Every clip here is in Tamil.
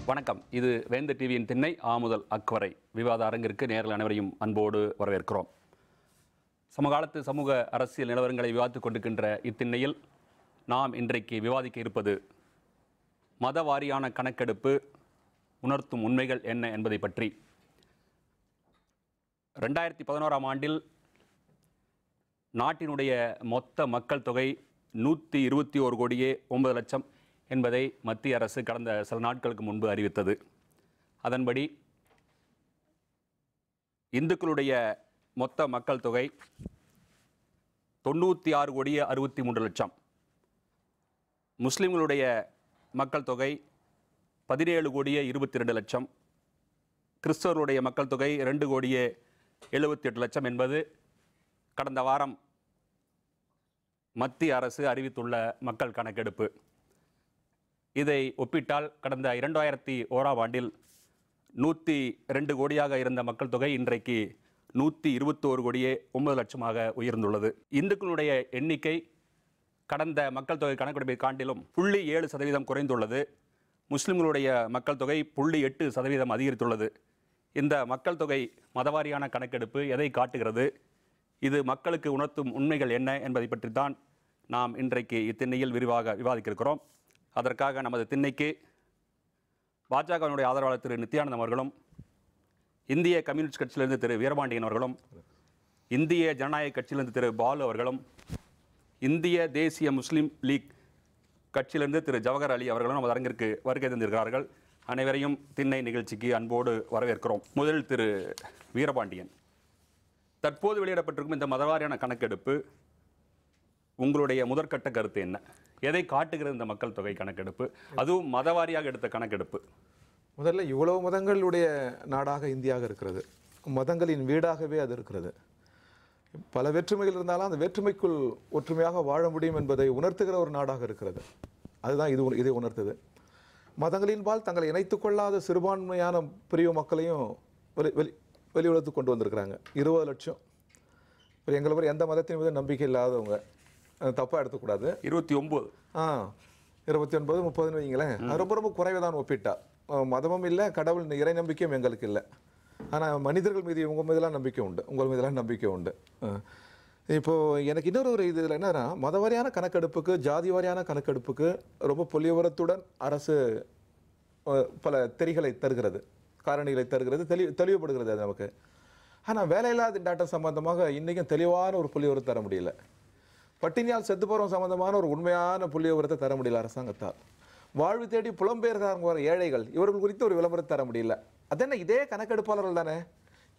வணக்கம். இது வேந்த டிவியின் திண்ணை முதல் அக்வரை விவாத அரங்கிற்கு நேரில் அனைவரையும் அன்போடு வரவேற்கிறோம். சமகாலத்து சமூக அரசியல் நிலவரங்களை விவாதித்துக் கொண்டிருக்கின்ற இத்திண்ணையில் நாம் இன்றைக்கு விவாதிக்க இருப்பது மத வாரியான கணக்கெடுப்பு உணர்த்தும் உண்மைகள் என்ன என்பதை பற்றி. 2011ஆம் ஆண்டில் நாட்டினுடைய மொத்த மக்கள் தொகை 121 கோடியே 9 லட்சம் என்பதை மத்திய அரசு கடந்த சில நாட்களுக்கு முன்பு அறிவித்தது. அதன்படி இந்துக்களுடைய மொத்த மக்கள் தொகை 96 கோடியே 63 லட்சம், முஸ்லிம்களுடைய மக்கள் தொகை 17 கோடியே 22 லட்சம், கிறிஸ்தவர்களுடைய மக்கள் தொகை 2 கோடியே 78 லட்சம் என்பது கடந்த வாரம் மத்திய அரசு அறிவித்துள்ள மக்கள் கணக்கெடுப்பு. இதை ஒப்பிட்டால் கடந்த 2001ஆம் ஆண்டில் 102 கோடியாக இருந்த மக்கள் தொகை இன்றைக்கு 121 கோடியே 9 லட்சமாக உயர்ந்துள்ளது. இந்துக்களுடைய எண்ணிக்கை கடந்த மக்கள் தொகை கணக்கெடுப்பை காட்டிலும் 0.7% குறைந்துள்ளது. முஸ்லிம்களுடைய மக்கள் தொகை 0.8% அதிகரித்துள்ளது. இந்த மக்கள் தொகை மதவாரியான கணக்கெடுப்பு எதை காட்டுகிறது, இது மக்களுக்கு உணர்த்தும் உண்மைகள் என்ன என்பதை பற்றித்தான் நாம் இன்றைக்கு இத்திண்ணையில் விரிவாக விவாதிக்க இருக்கிறோம். அதற்காக நமது திண்ணைக்கு பாஜகவினுடைய ஆதரவாளர் திரு நித்யானந்தம் அவர்களும், இந்திய கம்யூனிஸ்ட் கட்சியிலிருந்து திரு வீரபாண்டியன் அவர்களும், இந்திய ஜனநாயக கட்சியிலிருந்து திரு பாலு அவர்களும், இந்திய தேசிய முஸ்லீம் லீக் கட்சியிலிருந்து திரு ஜவஹர் அலி அவர்களும் நமது அரங்கிற்கு வருகை தந்திருக்கிறார்கள். அனைவரையும் திண்ணை நிகழ்ச்சிக்கு அன்போடு வரவேற்கிறோம். முதலில் திரு வீரபாண்டியன், தற்போது வெளியிடப்பட்டிருக்கும் இந்த மதவாரியான கணக்கெடுப்பு உங்களுடைய முதற்கட்ட கருத்து என்ன? எதை காட்டுகிறது இந்த மக்கள் தொகை கணக்கெடுப்பு, அதுவும் மதவாரியாக எடுத்த கணக்கெடுப்பு? முதல்ல இவ்வளவு மதங்களுடைய நாடாக இந்தியாக இருக்கிறது, மதங்களின் வீடாகவே அது இருக்கிறது. பல வேற்றுமைகள் இருந்தாலும் அந்த வேற்றுமைக்குள் ஒற்றுமையாக வாழ முடியும் என்பதை உணர்த்துகிற ஒரு நாடாக இருக்கிறது. அதுதான் இதை உணர்த்துது. மதங்களின்பால் தங்களை இணைத்துக் கொள்ளாத சிறுபான்மையான பிரிவு மக்களையும் வெளி உலகத்துக்கு கொண்டு வந்திருக்கிறாங்க. 20 லட்சம். இப்போ எங்களை மாதிரி எந்த மதத்தின் மீது நம்பிக்கை இல்லாதவங்க, தப்பாக எடுத்துக்கூடாது. 29 29 30 வைங்களேன், அது ரொம்ப ரொம்ப குறைவுதான் ஒப்பிட்டா. மதமும் இல்லை, கடவுள் இறை நம்பிக்கையும் எங்களுக்கு இல்லை. ஆனால் மனிதர்கள் மீது இவங்க மீதெல்லாம் நம்பிக்கை உண்டு, உங்கள் மீதெல்லாம் நம்பிக்கை உண்டு. இப்போது எனக்கு இன்னொரு இதில் என்னன்னா, மதவாரியான கணக்கெடுப்புக்கு ஜாதி வாரியான கணக்கெடுப்புக்கு ரொம்ப பொலிவுரத்துடன் அரசு பல தெரிகளை தருகிறது, காரணிகளை தருகிறது, தெளிவுபடுகிறது அது நமக்கு. ஆனால் வேலையில்லா திண்டாட்டம் சம்பந்தமாக இன்றைக்கும் தெளிவான ஒரு புள்ளிவிவரம் தர முடியல. பட்டினியால் செத்து போகிறவங்க சம்பந்தமான ஒரு உண்மையான புள்ளிவிவரத்தை தர முடியல அரசாங்கத்தால். வாழ்வு தேடி புலம்பெயர்கிறாங்க ஏழைகள், இவர்கள் குறித்து ஒரு விளம்பரத்தை தர முடியல. அதென்ன, இதே கணக்கெடுப்பாளர்கள் தானே,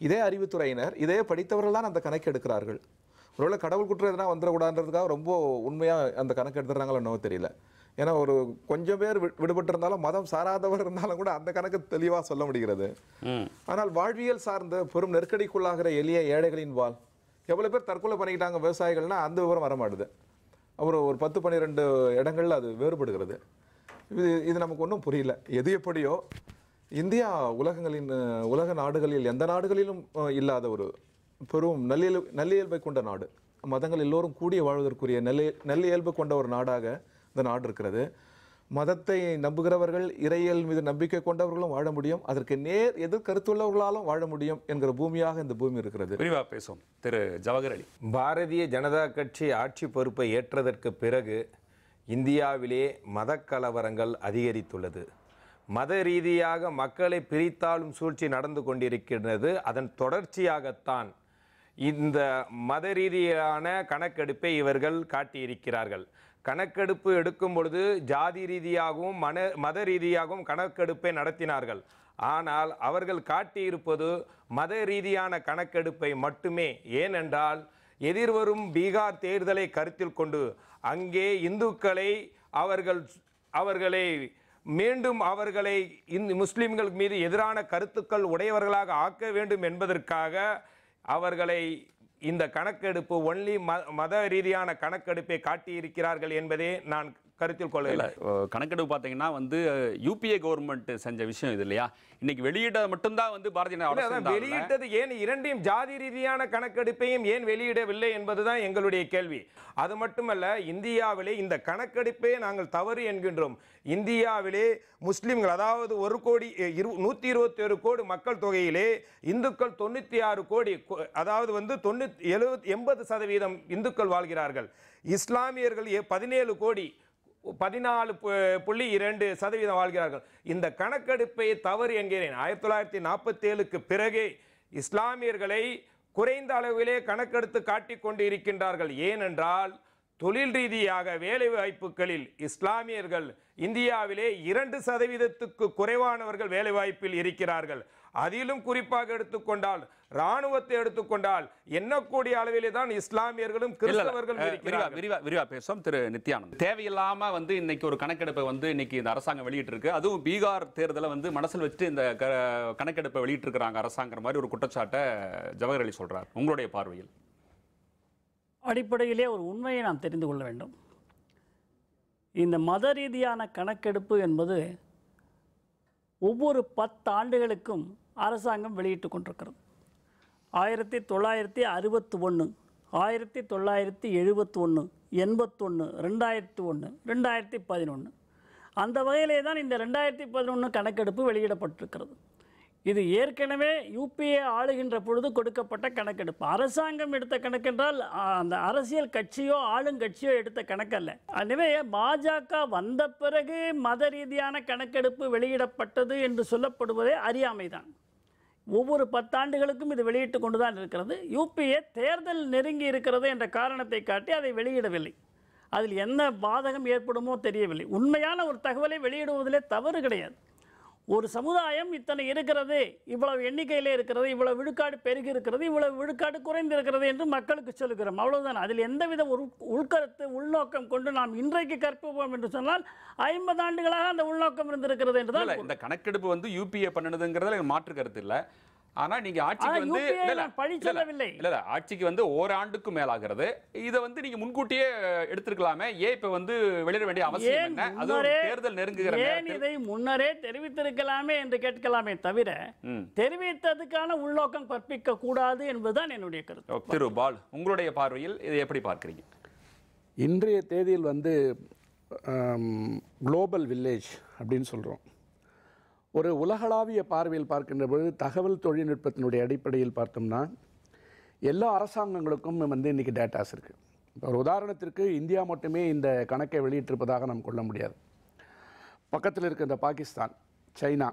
இதே அறிவுத்துறையினர், இதே படித்தவர்கள் தான் அந்த கணக்கு எடுக்கிறார்கள். ஒருவேளை கடவுள் குற்றம் எதனா வந்துடக்கூடாதுன்றதுக்காக ரொம்ப உண்மையாக அந்த கணக்கு எடுத்துறாங்களோ என்னவோ தெரியல. ஏன்னா ஒரு கொஞ்சம் பேர் விடுபட்டு இருந்தாலும், மதம் சாராதவர் இருந்தாலும் கூட அந்த கணக்கு தெளிவாக சொல்ல முடிகிறது. ஆனால் வாழ்வியல் சார்ந்த பெரும் நெருக்கடிக்குள்ளாகிற எளிய ஏழைகளின் வாழ், எவ்வளோ பேர் தற்கொலை பண்ணிக்கிட்டாங்க விவசாயிகள்னால் அந்த விவரம் வரமாட்டுது. அப்புறம் ஒரு 10-12 இடங்களில் அது வேறுபடுகிறது. இது நமக்கு ஒன்றும் புரியல. எது எப்படியோ இந்தியா உலக நாடுகளில் எந்த நாடுகளிலும் இல்லாத ஒரு பெரும் நல்லியல்பை கொண்ட நாடு. மதங்கள் எல்லோரும் கூடிய வாழ்வதற்குரிய நல்லியல்பு கொண்ட ஒரு நாடாக இந்த நாடு இருக்கிறது. மதத்தை நம்புகிறவர்கள், இறையியல் மீது நம்பிக்கை கொண்டவர்களும் வாழ முடியும், அதற்கு நேர் எதிர் கருத்துள்ளவர்களாலும் வாழ முடியும் என்கிற பூமியாக இந்த பூமி இருக்கிறது. விரிவாக பேசுவோம். திரு ஜவஹர் அலி, பாரதிய ஜனதா கட்சி ஆட்சி பொறுப்பை ஏற்றதற்கு பிறகு இந்தியாவிலே மத கலவரங்கள் அதிகரித்துள்ளது. மத ரீதியாக மக்களை பிரித்தாளும் சூழ்ச்சி நடந்து கொண்டிருக்கிறது. அதன் தொடர்ச்சியாகத்தான் இந்த மத ரீதியான கணக்கெடுப்பை இவர்கள் காட்டியிருக்கிறார்கள். கணக்கெடுப்பு எடுக்கும் பொழுது ஜாதி ரீதியாகவும் மத ரீதியாகவும் கணக்கெடுப்பை நடத்தினார்கள். ஆனால் அவர்கள் காட்டியிருப்பது மத ரீதியான கணக்கெடுப்பை மட்டுமே. ஏனென்றால் எதிர்வரும் பீகார் தேர்தலை கருத்தில் கொண்டு அங்கே இந்துக்களை மீண்டும் முஸ்லிம்கள் மீது எதிரான கருத்துக்கள் உடையவர்களாக ஆக்க வேண்டும் என்பதற்காக அவர்களை இந்த கணக்கெடுப்பு ஒன்லி மத ரீதியான கணக்கெடுப்பை காட்டியிருக்கிறார்கள் என்பதே நான் கருத்தில் கொள்ளல. கணக்கெடுப்பு பார்த்தீங்கன்னா வந்து யூபிஏ கவர்மெண்ட் செஞ்ச விஷயம் இது இல்லையா? இன்னைக்கு வெளியிட மட்டும்தான் வந்து பாரதிய ஜனதா அரசு வெளியிட்டது ஏன் இரண்டையும் ஜாதி ரீதியான கணக்கெடுப்பையும் ஏன் வெளியிடவில்லை என்பதுதான் எங்களுடைய கேள்வி. அது மட்டுமல்ல, இந்தியாவிலே இந்த கணக்கெடுப்பே நாங்கள் தவறு என்கின்றோம். இந்தியாவிலே முஸ்லிம்கள், அதாவது 121 கோடி மக்கள் தொகையிலே இந்துக்கள் 96 கோடி, அதாவது வந்து 80% இந்துக்கள் வாழ்கிறார்கள். இஸ்லாமியர்கள் 17 கோடி 14.2% வாழ்கிறார்கள். இந்த கணக்கெடுப்பை தவறு என்கிறேன். 1947க்கு பிறகு இஸ்லாமியர்களை குறைந்த அளவிலே கணக்கெடுத்து காட்டிக் கொண்டு இருக்கின்றார்கள். ஏனென்றால் தொழில் ரீதியாக வேலை வாய்ப்புகளில் இஸ்லாமியர்கள் இந்தியாவிலே 2%க்கு குறைவானவர்கள் வேலை வாய்ப்பில் இருக்கிறார்கள். அதிலும் குறிப்பாக எடுத்துக்கொண்டால், ராணுவத்தை எடுத்துக்கொண்டால் எண்ணக்கூடிய அளவிலே தான் இஸ்லாமியர்களும் கிறிஸ்தவர்களும் இருக்கிறார்கள். விரிவா பேசுவோம் திரு நித்யானந்த். தேவையில்லாம வந்து இன்னைக்கு ஒரு கணக்கெடுப்பை வந்து இன்னைக்கு இந்த அரசாங்கம் வெளியிட்டு இருக்கு. அதுவும் பீகார் தேர்தலை வந்து மனசில் வச்சு இந்த கணக்கெடுப்பை வெளியிட்டு இருக்கிறாங்க அரசாங்கம் மாதிரி ஒரு குற்றச்சாட்டை ஜவஹர் அலி சொல்றார். உங்களுடைய பார்வையில்? அடிப்படையிலே ஒரு உண்மையை நாம் தெரிந்து கொள்ள வேண்டும். இந்த மத ரீதியான கணக்கெடுப்பு என்பது ஒவ்வொரு 10 ஆண்டுகளுக்கும் அரசாங்கம் வெளியிட்டு கொண்டிருக்கிறது. 1961, 1971, 81, 2001, 2011 அந்த வகையிலே தான் இந்த 2011 கணக்கெடுப்பு வெளியிடப்பட்டிருக்கிறது. இது ஏற்கனவே யூபிஏ ஆளுகின்ற பொழுது கொடுக்கப்பட்ட கணக்கெடுப்பு. அரசாங்கம் எடுத்த கணக்கென்றால் அந்த அரசியல் கட்சியோ ஆளுங்கட்சியோ எடுத்த கணக்கல்ல. எனவே பாஜக வந்த பிறகு மத ரீதியான கணக்கெடுப்பு வெளியிடப்பட்டது என்று சொல்லப்படுவதே அறியாமைதான். ஒவ்வொரு 10 ஆண்டுகளுக்கும் இது வெளியிட்டு கொண்டு தான் இருக்கிறது. யூபிஏ தேர்தல் நெருங்கி இருக்கிறது என்ற காரணத்தை காட்டி அதை வெளியிடவில்லை. அதில் என்ன பாதகம் ஏற்படுமோ தெரியவில்லை. உண்மையான ஒரு தகவலை வெளியிடுவதிலே தவறு கிடையாது. ஒரு சமுதாயம் இத்தனை இருக்கிறது, இவ்வளவு எண்ணிக்கையிலே இருக்கிறது, இவ்வளவு விழுக்காடு பெருகி இருக்கிறது, இவ்வளவு விழுக்காடு குறைந்து இருக்கிறது என்று மக்களுக்கு சொல்லுகிறோம், அவ்வளவுதான். அதில் எந்தவித உள்கருத்து உள்நோக்கம் கொண்டு நாம் இன்றைக்கு கற்போம் என்று சொன்னால் 50 ஆண்டுகளாக அந்த உள்நோக்கம் இருந்திருக்கிறது என்றுதான். இந்த கணக்கெடுப்பு வந்து யூபிஏ பண்ணதுங்கிறதுல மாற்று கருத்து இல்லை. ஆனா நீங்க ஆட்சிக்கு வந்து ஆட்சிக்கு வந்து ஓராண்டுக்கு மேலாகிறது. இதை வந்து நீங்க முன்கூட்டியே எடுத்திருக்கலாமே, ஏன் இப்ப வந்து வெளியிட வேண்டிய அவசியம் என்ன? அது தேர்தல் நெருங்குகிற ஏன் இதை முன்னரே தெரிவித்திருக்கலாமே என்று கேட்கலாமே தவிர தெரிவித்ததுக்கான உள்நோக்கம் கற்பிக்க கூடாது என்பதுதான் என்னுடைய கருத்து. திரு பால், உங்களுடைய பார்வையில் இதை எப்படி பார்க்கிறீங்க? இன்றைய தேதியில் வந்து குளோபல் வில்லேஜ் அப்படின்னு சொல்கிறோம். ஒரு உலகளாவிய பார்வையில் பார்க்கின்ற பொழுது தகவல் தொழில்நுட்பத்தினுடைய அடிப்படையில் பார்த்தோம்னா எல்லா அரசாங்கங்களுக்கும் வந்து இன்றைக்கி டேட்டாஸ் இருக்குது. இப்போ ஒரு உதாரணத்திற்கு இந்தியா மட்டுமே இந்த கணக்கை வெளியிட்டிருப்பதாக நாம் கொள்ள முடியாது. பக்கத்தில் இருக்கின்ற பாகிஸ்தான், சைனா,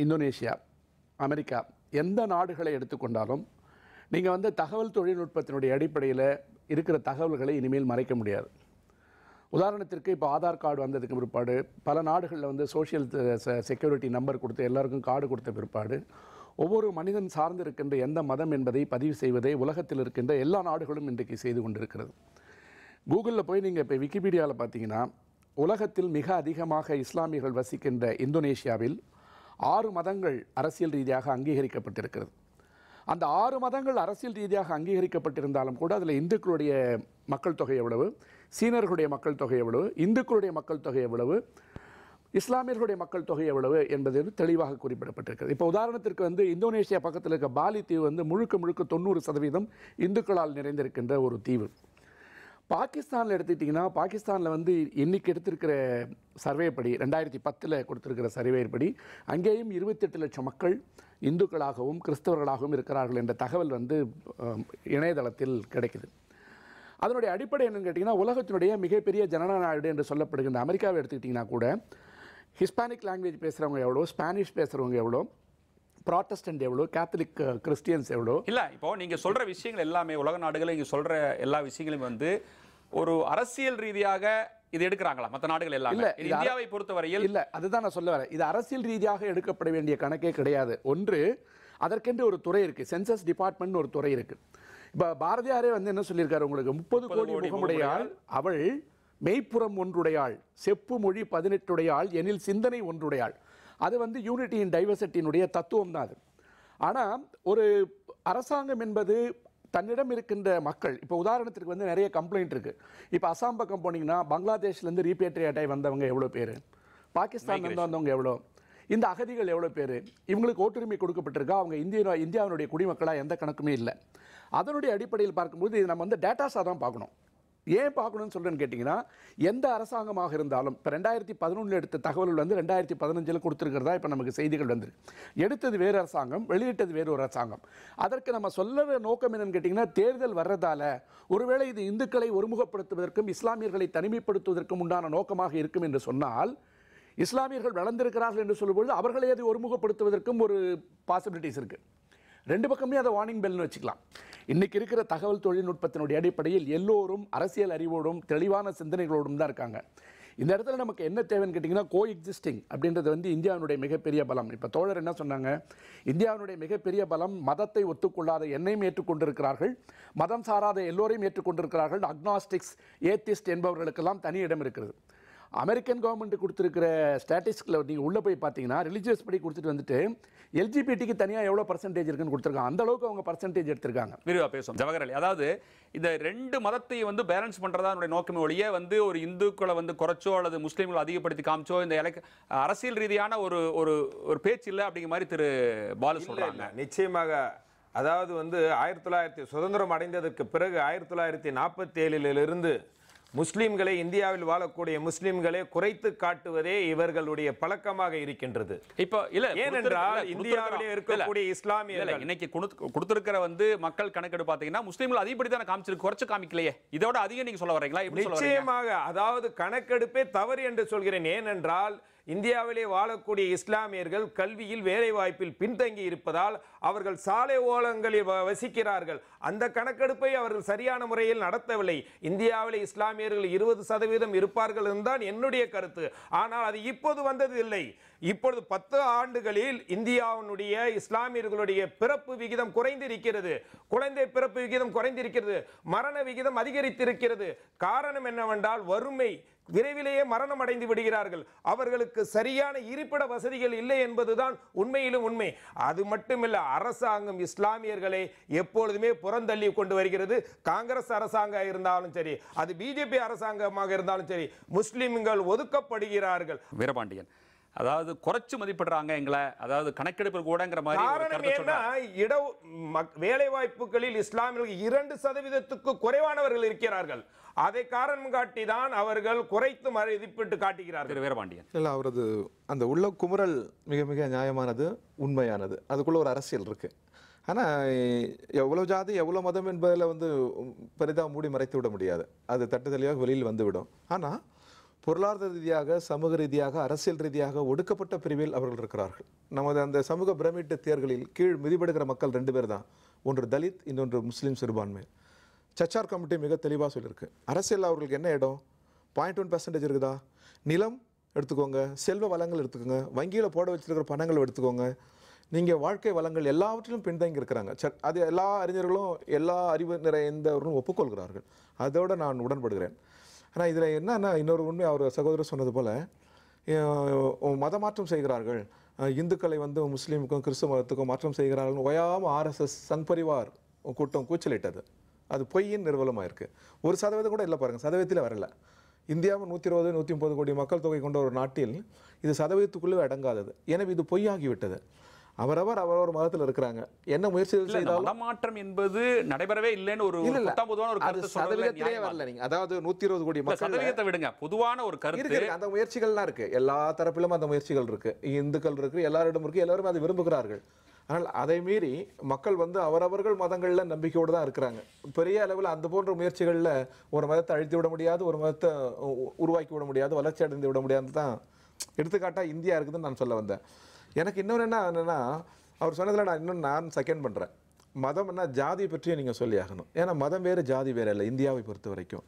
இந்தோனேஷியா, அமெரிக்கா, எந்த நாடுகளை எடுத்துக்கொண்டாலும் நீங்கள் வந்து தகவல் தொழில்நுட்பத்தினுடைய அடிப்படையில் இருக்கிற தகவல்களை இனிமேல் மறைக்க முடியாது. உதாரணத்திற்கு இப்போ ஆதார் கார்டு வந்ததுக்கு பிற்பாடு பல நாடுகளில் வந்து சோஷியல் செக்யூரிட்டி நம்பர் கொடுத்து எல்லாருக்கும் கார்டு கொடுத்த பிற்பாடு ஒவ்வொரு மனிதன் சார்ந்து இருக்கின்ற எந்த மதம் என்பதை பதிவு செய்வதை உலகத்தில் இருக்கின்ற எல்லா நாடுகளும் இன்றைக்கு செய்து கொண்டிருக்கிறது. கூகுளில் போய் நீங்கள் இப்போ விக்கிபீடியாவில் பார்த்தீங்கன்னா உலகத்தில் மிக அதிகமாக இஸ்லாமியர்கள் வசிக்கின்ற இந்தோனேஷியாவில் 6 மதங்கள் அரசியல் ரீதியாக அங்கீகரிக்கப்பட்டிருக்கிறது. அந்த 6 மதங்கள் அரசியல் ரீதியாக அங்கீகரிக்கப்பட்டிருந்தாலும் கூட அதில் இந்துக்களுடைய மக்கள் தொகை எவ்வளவு, சீனர்களுடைய மக்கள் தொகை எவ்வளவு, இந்துக்களுடைய மக்கள் தொகை எவ்வளவு, இஸ்லாமியர்களுடைய மக்கள் தொகை எவ்வளவு என்பது தெளிவாக குறிப்பிடப்பட்டிருக்கிறது. இப்போ உதாரணத்திற்கு வந்து இந்தோனேஷியா பக்கத்தில் இருக்க பாலி தீவு வந்து முழுக்க 90% இந்துக்களால் நிறைந்திருக்கின்ற ஒரு தீவு. பாகிஸ்தானில் எடுத்துக்கிட்டிங்கன்னா பாகிஸ்தானில் வந்து இன்றைக்கி எடுத்திருக்கிற சர்வே படி 2010 கொடுத்துருக்கிற சர்வே படி அங்கேயும் 28 லட்சம் மக்கள் இந்துக்களாகவும் கிறிஸ்தவர்களாகவும் இருக்கிறார்கள் என்ற தகவல் வந்து இணையதளத்தில் கிடைக்குது. அதனுடைய அடிப்படை என்னென்னு கேட்டிங்கன்னா உலகத்தினுடைய மிகப்பெரிய ஜனநாயக நாடு என்று சொல்லப்படுகின்ற அமெரிக்காவை எடுத்துக்கிட்டிங்கன்னா கூட ஹிஸ்பானிக் லாங்குவேஜ் பேசுகிறவங்க எவ்வளோ, ஸ்பானிஷ் பேசுகிறவங்க எவ்வளோ, ப்ராட்டஸ்டன்ட் எவ்வளோ, கேத்தலிக் கிறிஸ்டியன்ஸ் எவ்வளோ. இல்லை, இப்போ நீங்கள் சொல்கிற விஷயங்கள் எல்லாமே உலக நாடுகளில் நீங்கள் சொல்கிற எல்லா விஷயங்களும் வந்து ஒரு அரசியல் ரீதியாக இது எடுக்கிறாங்களா மற்ற நாடுகள் எல்லாம்? இல்லை, இந்தியாவை பொறுத்தவரையில் இல்லை, அதுதான் நான் சொல்ல வரேன். இது அரசியல் ரீதியாக எடுக்கப்பட வேண்டிய கணக்கே கிடையாது. ஒன்று, அதற்கென்று ஒரு துறை இருக்குது, சென்சஸ் டிபார்ட்மெண்ட் ஒரு துறை இருக்குது. இப்போ பாரதியாரே வந்து என்ன சொல்லியிருக்காரு, உங்களுக்கு 30 கோடி முகமுடையாள் அவள் மெய்ப்புறம் ஒன்றுடையாள், செப்பு மொழி 18 எனில் சிந்தனை ஒன்றுடையாள். அது வந்து யூனிட்டி இன் டைவர்சிட்டியினுடைய தத்துவம் தான் அது. ஆனால் ஒரு அரசாங்கம் என்பது தன்னிடம் இருக்கின்ற மக்கள், இப்போ உதாரணத்திற்கு வந்து நிறைய கம்ப்ளைண்ட் இருக்குது. இப்போ அசாம் பக்கம் போனீங்கன்னா பங்களாதேஷ்லேருந்து ரீபேட்ரியேட் ஆகி வந்தவங்க எவ்வளோ பேர், பாகிஸ்தான்லேருந்து வந்தவங்க எவ்வளோ, இந்த அகதிகள் எவ்வளோ பேர், இவங்களுக்கு ஓட்டுரிமை கொடுக்கப்பட்டிருக்கா, அவங்க இந்தியாவினுடைய குடிமக்களாக எந்த கணக்குமே இல்லை. அதனுடைய அடிப்படையில் பார்க்கும்போது இது நம்ம வந்து டேட்டாஸாக தான் பார்க்கணும். ஏன் பார்க்கணும்னு சொல்கிறேன்னு கேட்டிங்கன்னா, எந்த அரசாங்கமாக இருந்தாலும் இப்போ 2011 எடுத்த தகவல்கள் வந்து 2015 கொடுத்துருக்கிறதா இப்போ நமக்கு செய்திகள் வந்துருக்கு. எடுத்தது வேறு அரசாங்கம், வெளியிட்டது வேறு ஒரு அரசாங்கம். அதற்கு நம்ம சொல்ல நோக்கம் என்னன்னு கேட்டிங்கன்னா, தேர்தல் வர்றதால ஒருவேளை இது இந்துக்களை ஒருமுகப்படுத்துவதற்கும் இஸ்லாமியர்களை தனிமைப்படுத்துவதற்கும் உண்டான நோக்கமாக இருக்கும் என்று சொன்னால், இஸ்லாமியர்கள் வளர்ந்திருக்கிறார்கள் என்று சொல்லும்போது அவர்களே அதை ஒருமுகப்படுத்துவதற்கும் ஒரு பாசிபிலிட்டிஸ் இருக்குது. ரெண்டு பக்கமே அதை வார்னிங் பெல்னு வச்சுக்கலாம். இன்றைக்கி இருக்கிற தகவல் தொழில்நுட்பத்தினுடைய அடிப்படையில் எல்லோரும் அரசியல் அறிவோடும் தெளிவான சிந்தனைகளோடும் தான் இருக்காங்க. இந்த இடத்துல நமக்கு என்ன தேவைன்னு கேட்டிங்கன்னா, கோ எக்ஸிஸ்டிங் அப்படின்றது வந்து இந்தியாவினுடைய மிகப்பெரிய பலம். இப்போ தோழர் என்ன சொன்னாங்க, இந்தியாவினுடைய மிகப்பெரிய பலம் மதத்தை ஒத்துக்கொள்ளாத என்னையும் ஏற்றுக்கொண்டிருக்கிறார்கள், மதம் சாராத எல்லோரையும் ஏற்றுக்கொண்டிருக்கிறார்கள், அக்னாஸ்டிக்ஸ் ஏத்திஸ்ட் என்பவர்களுக்கெல்லாம் தனி இடம் இருக்கிறது. அமெரிக்கன் கவர்மெண்ட் கொடுத்துருக்கிற ஸ்டாட்டிஸ்டிக்ஸில் நீங்கள் உள்ளே போய் பார்த்தீங்கன்னா, ரிலீஜியஸ் படி கொடுத்துட்டு வந்துட்டு எல்ஜிபிடிக்கு தனியாக எவ்வளோ பர்சன்டேஜ் இருக்குன்னு கொடுத்துருக்காங்க. அந்த அளவுக்கு அவங்க பர்சன்டேஜ் எடுத்திருக்காங்க. விரிவாக பேசுவோம் ஜவஹர் அலி. அதாவது இந்த ரெண்டு மதத்தை வந்து பேலன்ஸ் பண்ணுறதா என்னுடைய நோக்கமே ஒழிய வந்து ஒரு இந்துக்களை வந்து குறைச்சோ அல்லது முஸ்லீம்களை அதிகப்படுத்தி காமிச்சோ இந்த அரசியல் ரீதியான ஒரு ஒரு ஒரு பேச்சு இல்லை அப்படிங்கிற மாதிரி திரு பாலு சொல்கிறாங்க. நிச்சயமாக. அதாவது வந்து 1900 சுதந்திரம் அடைந்ததற்கு பிறகு 1947 முஸ்லிம்களை, இந்தியாவில் வாழக்கூடிய முஸ்லிம்களை குறைத்து காட்டுவதே இவர்களுடைய பழக்கமாக இருக்கின்றது. இப்போ இல்ல, ஏனென்றால் இந்தியாவிலே இருக்கக்கூடிய இஸ்லாமியர்கள் இன்னைக்கு கொடுத்திருக்கிற வந்து மக்கள் கணக்கெடுப்பு பாத்தீங்கன்னா முஸ்லிம்கள் அதிகப்படி தான காமிச்சிருக்கு, குறைச்சு காமிக்கலையே. இதோட அதிகம் நீங்க சொல்ல வரீங்களா? நிச்சயமாக. அதாவது கணக்கெடுப்பே தவறு என்று சொல்கிறேன். ஏனென்றால் இந்தியாவிலே வாழக்கூடிய இஸ்லாமியர்கள் கல்வியில், வேலை வாய்ப்பில் பின்தங்கி இருப்பதால் அவர்கள் சாலை ஓரங்களில் வசிக்கிறார்கள். அந்த கணக்கெடுப்பை அவர்கள் சரியான முறையில் நடத்தவில்லை. இந்தியாவிலே இஸ்லாமியர்கள் 20% இருப்பார்கள் என்றுதான் என்னுடைய கருத்து. ஆனால் அது இப்போது வந்தது இல்லை. இப்பொழுது 10 ஆண்டுகளில் இந்தியாவினுடைய இஸ்லாமியர்களுடைய பிறப்பு விகிதம் குறைந்திருக்கிறது, குழந்தை பிறப்பு விகிதம் குறைந்திருக்கிறது, மரண விகிதம் அதிகரித்திருக்கிறது. காரணம் என்னவென்றால் வறுமை, விரைவிலேயே மரணம் அடைந்து விடுகிறார்கள். அவர்களுக்கு சரியான இருப்பிட வசதிகள் இல்லை என்பதுதான் உண்மையிலும் உண்மை. அது மட்டுமில்ல, அரசாங்கம் இஸ்லாமியர்களை எப்பொழுதுமே புறந்தள்ளி கொண்டு வருகிறது. காங்கிரஸ் அரசாங்கம் இருந்தாலும் சரி, அது பிஜேபி அரசாங்கமாக இருந்தாலும் சரி, முஸ்லிம்கள் ஒதுக்கப்படுகிறார்கள். வீரபாண்டியன், அதாவது குறைச்சு மதிப்பிடுறாங்க எங்களை, அதாவது கணக்கெடுப்பு கூடங்கிற மாதிரி. காரணம் என்ன? வேலை வாய்ப்புகளில் இஸ்லாமியர்கள் 2% குறைவானவர்கள் இருக்கிறார்கள். அதை காரணம் காட்டிதான் அவர்கள் குறைத்து மதிப்பிட்டு காட்டுகிறார்கள். வீரபாண்டியன் இல்லை, அவரது அந்த உள்ள குமுறல் மிக மிக நியாயமானது, உண்மையானது. அதுக்குள்ள ஒரு அரசியல் இருக்கு. ஆனால் எவ்வளோ ஜாதி எவ்வளோ மதம் என்பதில் வந்து பெரிதாக மூடி மறைத்து விட முடியாது. அது தட்டுதலியாக வெளியில் வந்துவிடும். ஆனால் பொருளாதார ரீதியாக, சமூக ரீதியாக, அரசியல் ரீதியாக ஒடுக்கப்பட்ட பிரிவில் அவர்கள் இருக்கிறார்கள். நமது அந்த சமூக பிரமிட்டு தேர்களில் கீழ் மிதிபடுகிற மக்கள் 2 பேர் தான். ஒன்று தலித், இன்னொன்று முஸ்லீம் சிறுபான்மை. சச்சார் கமிட்டி மிக தெளிவாக சொல்லியிருக்கு. அரசியல் அவர்களுக்கு என்ன இடம்? 0.1% இருக்குதா? நிலம் எடுத்துக்கோங்க, செல்வ வளங்கள் எடுத்துக்கோங்க, வங்கியில் போட வச்சிருக்கிற பணங்களை எடுத்துக்கோங்க, நீங்கள் வாழ்க்கை வளங்கள் எல்லாவற்றிலும் பின்தங்கி இருக்கிறாங்க. அது எல்லா அறிஞர்களும், எல்லா அறிவு நிறைந்தவர்களும் ஒப்புக்கொள்கிறார்கள். அதோடு நான் உடன்படுகிறேன். ஆனால் இதில் என்னன்னா, இன்னொரு உண்மை அவர் சகோதரர் சொன்னது போல் மதமாற்றம் செய்கிறார்கள், இந்துக்களை வந்து முஸ்லீமுக்கும் கிறிஸ்துவ மதத்துக்கும் மாற்றம் செய்கிறார்கள் ஓயாமல் RSS சங் பரிவார் கூட்டம் கூச்சலிட்டது. அது பொய்யின் நிறுவனமாக இருக்குது. 1% கூட இல்லை பாருங்கள், சதவீதத்தில் வரல. இந்தியாவில் 120-130 கோடி மக்கள் தொகை கொண்ட ஒரு நாட்டில் இது சதவீதத்துக்குள்ளே அடங்காதது. எனவே இது பொய்யாகிவிட்டது. அவரவர் மதத்தில் இருக்கிறாங்க. என்ன முயற்சிகள் செய்தாலும் மாற்றம் என்பது நடைபெறவே இல்லைன்னு ஒரு சதவீதத்திலே வரல. நீங்க அதாவது 120 கோடி மக்கள் சதவீதத்தை விடுங்க, பொதுவான ஒரு கருத்து. அந்த முயற்சிகள்லாம் இருக்கு, எல்லா தரப்பிலும் அந்த முயற்சிகள் இருக்கு. இந்துக்கள் இருக்கு, எல்லாரிடம் இருக்கு, எல்லாரும் அதை விரும்புகிறார்கள். ஆனால் அதை மீறி மக்கள் வந்து அவரவர்கள் மதங்களில் நம்பிக்கையோடு தான் இருக்கிறாங்க. பெரிய அளவில் அந்த போன்ற முயற்சிகளில் ஒரு மதத்தை அழித்து விட முடியாது, ஒரு மதத்தை உருவாக்கி விட முடியாது, வளர்ச்சி அடைந்து விட முடியாது தான் எடுத்துக்காட்டாக இந்தியா இருக்குதுன்னு நான் சொல்ல வந்தேன். எனக்கு இன்னொன்று என்னன்னா, அவர் சொன்னதில் நான் செகண்ட் பண்ணுறேன். மதம் என்ன, ஜாதியை பற்றியும் நீங்கள் சொல்லி ஆகணும். ஏன்னா மதம் வேறு ஜாதி வேறு இல்லை. இந்தியாவை பொறுத்த வரைக்கும்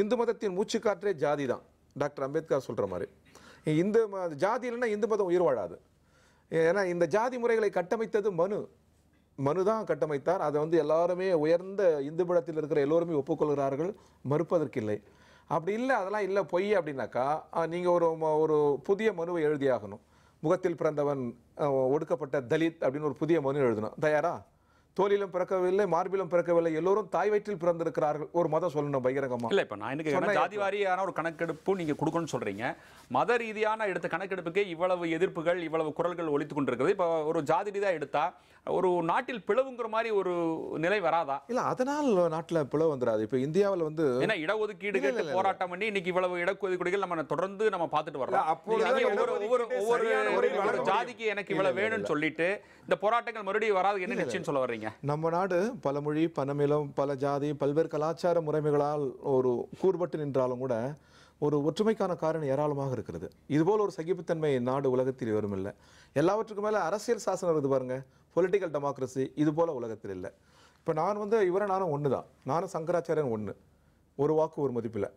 இந்து மதத்தின் மூச்சுக்காற்றே ஜாதி தான். டாக்டர் அம்பேத்கர் சொல்கிற மாதிரி ஜாதி இல்லைன்னா இந்து மதம் உயிர் வாழாது. ஏன்னா இந்த ஜாதி முறைகளை கட்டமைத்தது மனு தான் கட்டமைத்தார். அதை வந்து எல்லாருமே உயர்ந்த இந்து மதத்தில் இருக்கிற எல்லோருமே ஒப்புக்கொள்கிறார்கள், மறுப்பதற்கில்லை. அப்படி இல்லை, அதெல்லாம் இல்லை, பொய் அப்படின்னாக்கா நீங்கள் ஒரு புதிய மனுவை எழுதியாகணும். முகத்தில் பிறந்தவன், ஒடுக்கப்பட்ட தலித் அப்படின்னு ஒரு புதிய மனு எழுதணும். தயாரா? தோலிலும் பிறக்கவில்லை, மார்பிலும் பிறக்கவில்லை, எல்லோரும் தாய் வயிற்றில் பிறந்திருக்கிறார்கள். ஒரு மதம் சொல்லணும் பகிரங்கமா. இல்ல இப்ப நான் என்ன ஜாதி வாரியான ஒரு கணக்கெடுப்பு நீங்க கொடுக்கணும்னு சொல்றீங்க. மத ரீதியான எடுத்த கணக்கெடுப்புக்கே இவ்வளவு எதிர்ப்புகள், இவ்வளவு குரல்கள் ஒலித்துக் கொண்டிருக்கிறது. இப்ப ஒரு ஜாதி ரீதியா எடுத்தா ஒரு நாட்டில் பிளவுங்கிற மாதிரி ஒரு நிலை வராதா? இல்ல அதனால் நாட்டுல பிளவு வந்துடாது. இப்ப இந்தியாவில் வந்து ஏன்னா இடஒதுக்கீடு கேட்டு போராட்டம் பண்ணி இன்னைக்கு இவ்வளவு இடஒதுக்கீடுகள் நம்ம தொடர்ந்து நம்ம பார்த்துட்டு வரோம். ஒவ்வொரு ஜாதிக்கு எனக்கு இவ்வளவு வேணும்னு சொல்லிட்டு இந்த போராட்டங்கள் மறுபடியும் வராது என்ன நிச்சயம் சொல்ல வர்றீங்க? நம்ம நாடு பல மொழி, பணமிலம், பல ஜாதி, பல்வேறு கலாச்சார முறைமைகளால் ஒரு கூறுபட்டு நின்றாலும் கூட ஒரு ஒற்றுமைக்கான காரணம் ஏராளமாக இருக்கிறது. இதுபோல் ஒரு சகிப்புத்தன்மை நாடு உலகத்தில் வரும் இல்லை. எல்லாவற்றுக்கும் மேலே அரசியல் சாசனம் இருக்குது பாருங்க, பொலிட்டிக்கல் டெமோக்ரஸி, இது போல உலகத்தில் இல்லை. இப்போ நான் வந்து நானும் ஒன்று தான், நானும் சங்கராச்சாரியன் ஒன்று, ஒரு வாக்கு ஒரு மதிப்பில்.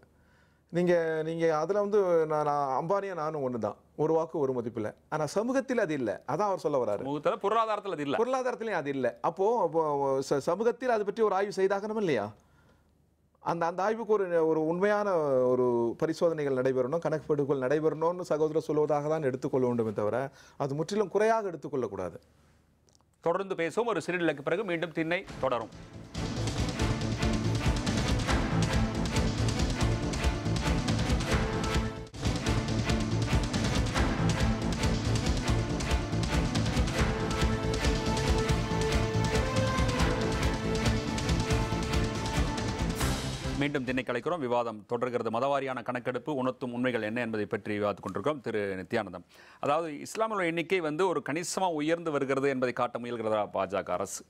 நீங்கள் அதில் வந்து நான் அம்பானியா நானும் ஒன்று தான், ஒரு வாக்கு ஒரு மதிப்பில். ஆனால் சமூகத்தில் அது இல்லை, அதான் அவர் சொல்ல வராரு. பொருளாதாரத்தில் அது இல்லை, பொருளாதாரத்திலையும் அது இல்லை. அப்போ சமூகத்தில் அதை பற்றி ஒரு ஆய்வு செய்தாகணும் இல்லையா? அந்த ஆய்வுக்கு ஒரு உண்மையான ஒரு பரிசோதனைகள் நடைபெறணும், கணக்கெடுப்புகள் நடைபெறணும்னு சகோதரர் சொல்வதாக தான் எடுத்துக்கொள்ள வேண்டுமே தவிர அது முற்றிலும் குறையாக எடுத்துக்கொள்ளக்கூடாது. தொடர்ந்து பேசுவோம். ஒரு சிறிய பிறகு மீண்டும் திண்ணை தொடரும். மீண்டும் திண்ணை கலைக்கிறோம். விவாதம் தொடர்கிறது. மதவாரியான கணக்கெடுப்பு உணர்த்தும் உண்மைகள் என்ன என்பதை பற்றி விவாதித்துக் கொண்டிருக்கிறோம். திரு நித்யானந்தம், அதாவது இஸ்லாமிய எண்ணிக்கை வந்து ஒரு கணிசமாக உயர்ந்து வருகிறது என்பதை காட்ட முயல்கிறதா பாஜக அரசு?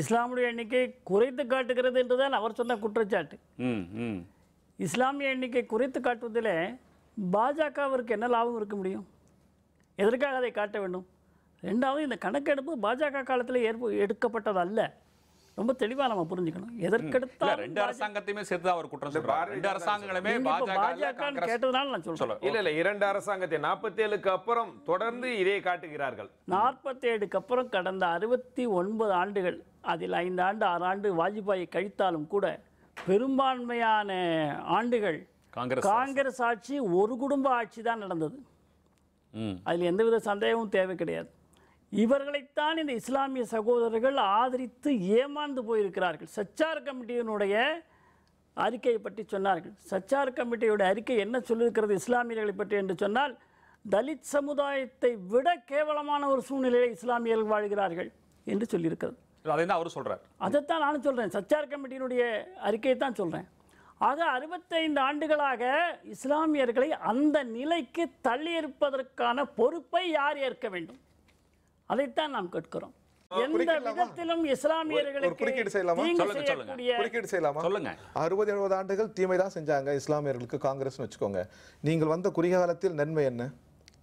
இஸ்லாமிய எண்ணிக்கை குறைத்து காட்டுகிறது என்றுதான் அவர் சொன்ன குற்றச்சாட்டு. இஸ்லாமிய எண்ணிக்கை குறைத்து காட்டுவதில் பாஜகவிற்கு என்ன லாபம் இருக்க முடியும்? எதற்காக அதை காட்ட வேண்டும்? ரெண்டாவது, இந்த கணக்கெடுப்பு பாஜக காலத்தில் எடுக்கப்பட்டது அல்ல. ரொம்ப தெளிவா நம்ம புரிஞ்சுக்கணும். எதற்கெடுத்தாலும் ரெண்டு அரசாங்கத்தையுமே சேர்த்து அவர் குற்றம் சொல்றாரு. ரெண்டு அரசாங்கங்களுமே பாஜக கேட்டதனால நான் சொல்றேன். இல்ல இரண்டு அரசாங்கத்தை 47க்கு அப்புறம் தொடர்ந்து இதே காட்டுகிறார்கள். 47க்கு அப்புறம் கடந்த 69 ஆண்டுகள், அதில் 5 ஆண்டு 6 ஆண்டு வாஜ்பாயை கழித்தாலும் கூட பெரும்பான்மையான ஆண்டுகள் காங்கிரஸ் ஆட்சி ஒரு குடும்ப ஆட்சி தான் நடந்தது. அதில் எந்தவித சந்தேகமும் தேவை கிடையாது. இவர்களைத்தான் இந்த இஸ்லாமிய சகோதரர்கள் ஆதரித்து ஏமாந்து போயிருக்கிறார்கள். சச்சார் கமிட்டியினுடைய அறிக்கையை பற்றி சொன்னார்கள். சச்சார் கமிட்டியோட அறிக்கை என்ன சொல்லியிருக்கிறது இஸ்லாமியர்களை பற்றி என்று சொன்னால், தலித் சமுதாயத்தை விட கேவலமான ஒரு சூழ்நிலையில் இஸ்லாமியர்கள் வாழ்கிறார்கள் என்று சொல்லியிருக்கிறது. அவர் சொல்றார். அதைத்தான் நானும் சொல்றேன். சச்சார் கமிட்டியினுடைய அறிக்கையை தான் சொல்றேன். ஆக 65 ஆண்டுகளாக இஸ்லாமியர்களை அந்த நிலைக்கு தள்ளியிருப்பதற்கான பொறுப்பை யார் ஏற்க வேண்டும்? அதைத்தான் நாம் கேட்கிறோம். எந்த விதத்திலும் இஸ்லாமியர்களுக்கு குறுக்கீடு செய்யலாமா? 60-70 ஆண்டுகள் தீமை தான் செஞ்சாங்க இஸ்லாமியர்களுக்கு காங்கிரஸ்னு வச்சுக்கோங்க. நீங்கள் வந்த குறுகிய காலத்தில் நன்மை என்ன,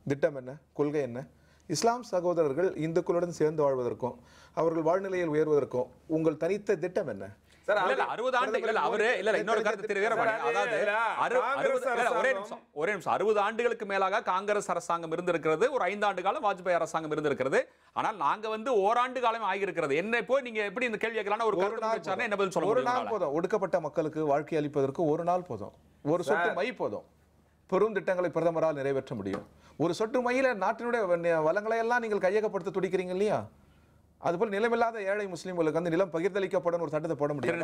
திட்டம் என்ன, கொள்கை என்ன? இஸ்லாம் சகோதரர்கள் இந்துக்களுடன் சேர்ந்து வாழ்வதற்கும் அவர்கள் வாழ்நிலையில் உயர்வதற்கும் உங்கள் தனித்த திட்டம் என்ன? 60 ஆண்டுகளுக்கு மேலாக காங்கிரஸ் அரசாங்கம் இருந்திருக்கிறது. ஒரு 5 ஆண்டு காலம் வாஜ்பாய் அரசாங்கம் இருந்திருக்கிறது. ஆனால் நாங்க வந்து ஓராண்டு காலம் ஆகியிருக்கிறது. என்ன போய் நீங்க எப்படி இந்த கேள்வி கேட்கலாம்? ஒரு என்ன பதில் சொல்ல? ஒரு நாள் போதும். ஒடுக்கப்பட்ட மக்களுக்கு வாழ்க்கை அளிப்பதற்கு ஒரு நாள் போதும். ஒரு சொட்டு மை போதும். பெரும் திட்டங்களை பிரதமரால் நிறைவேற்ற முடியும். ஒரு சொட்டு மையில நாட்டினுடைய வளங்களை எல்லாம் நீங்கள் கையகப்படுத்த துடிக்கிறீங்க இல்லையா? அதுபோல் நிலமில்லாத ஏழை முஸ்லீம்களுக்கு வந்து நிலம் பகிர்ந்தளிக்கப்படும் ஒரு சட்டத்தை போட முடியும்.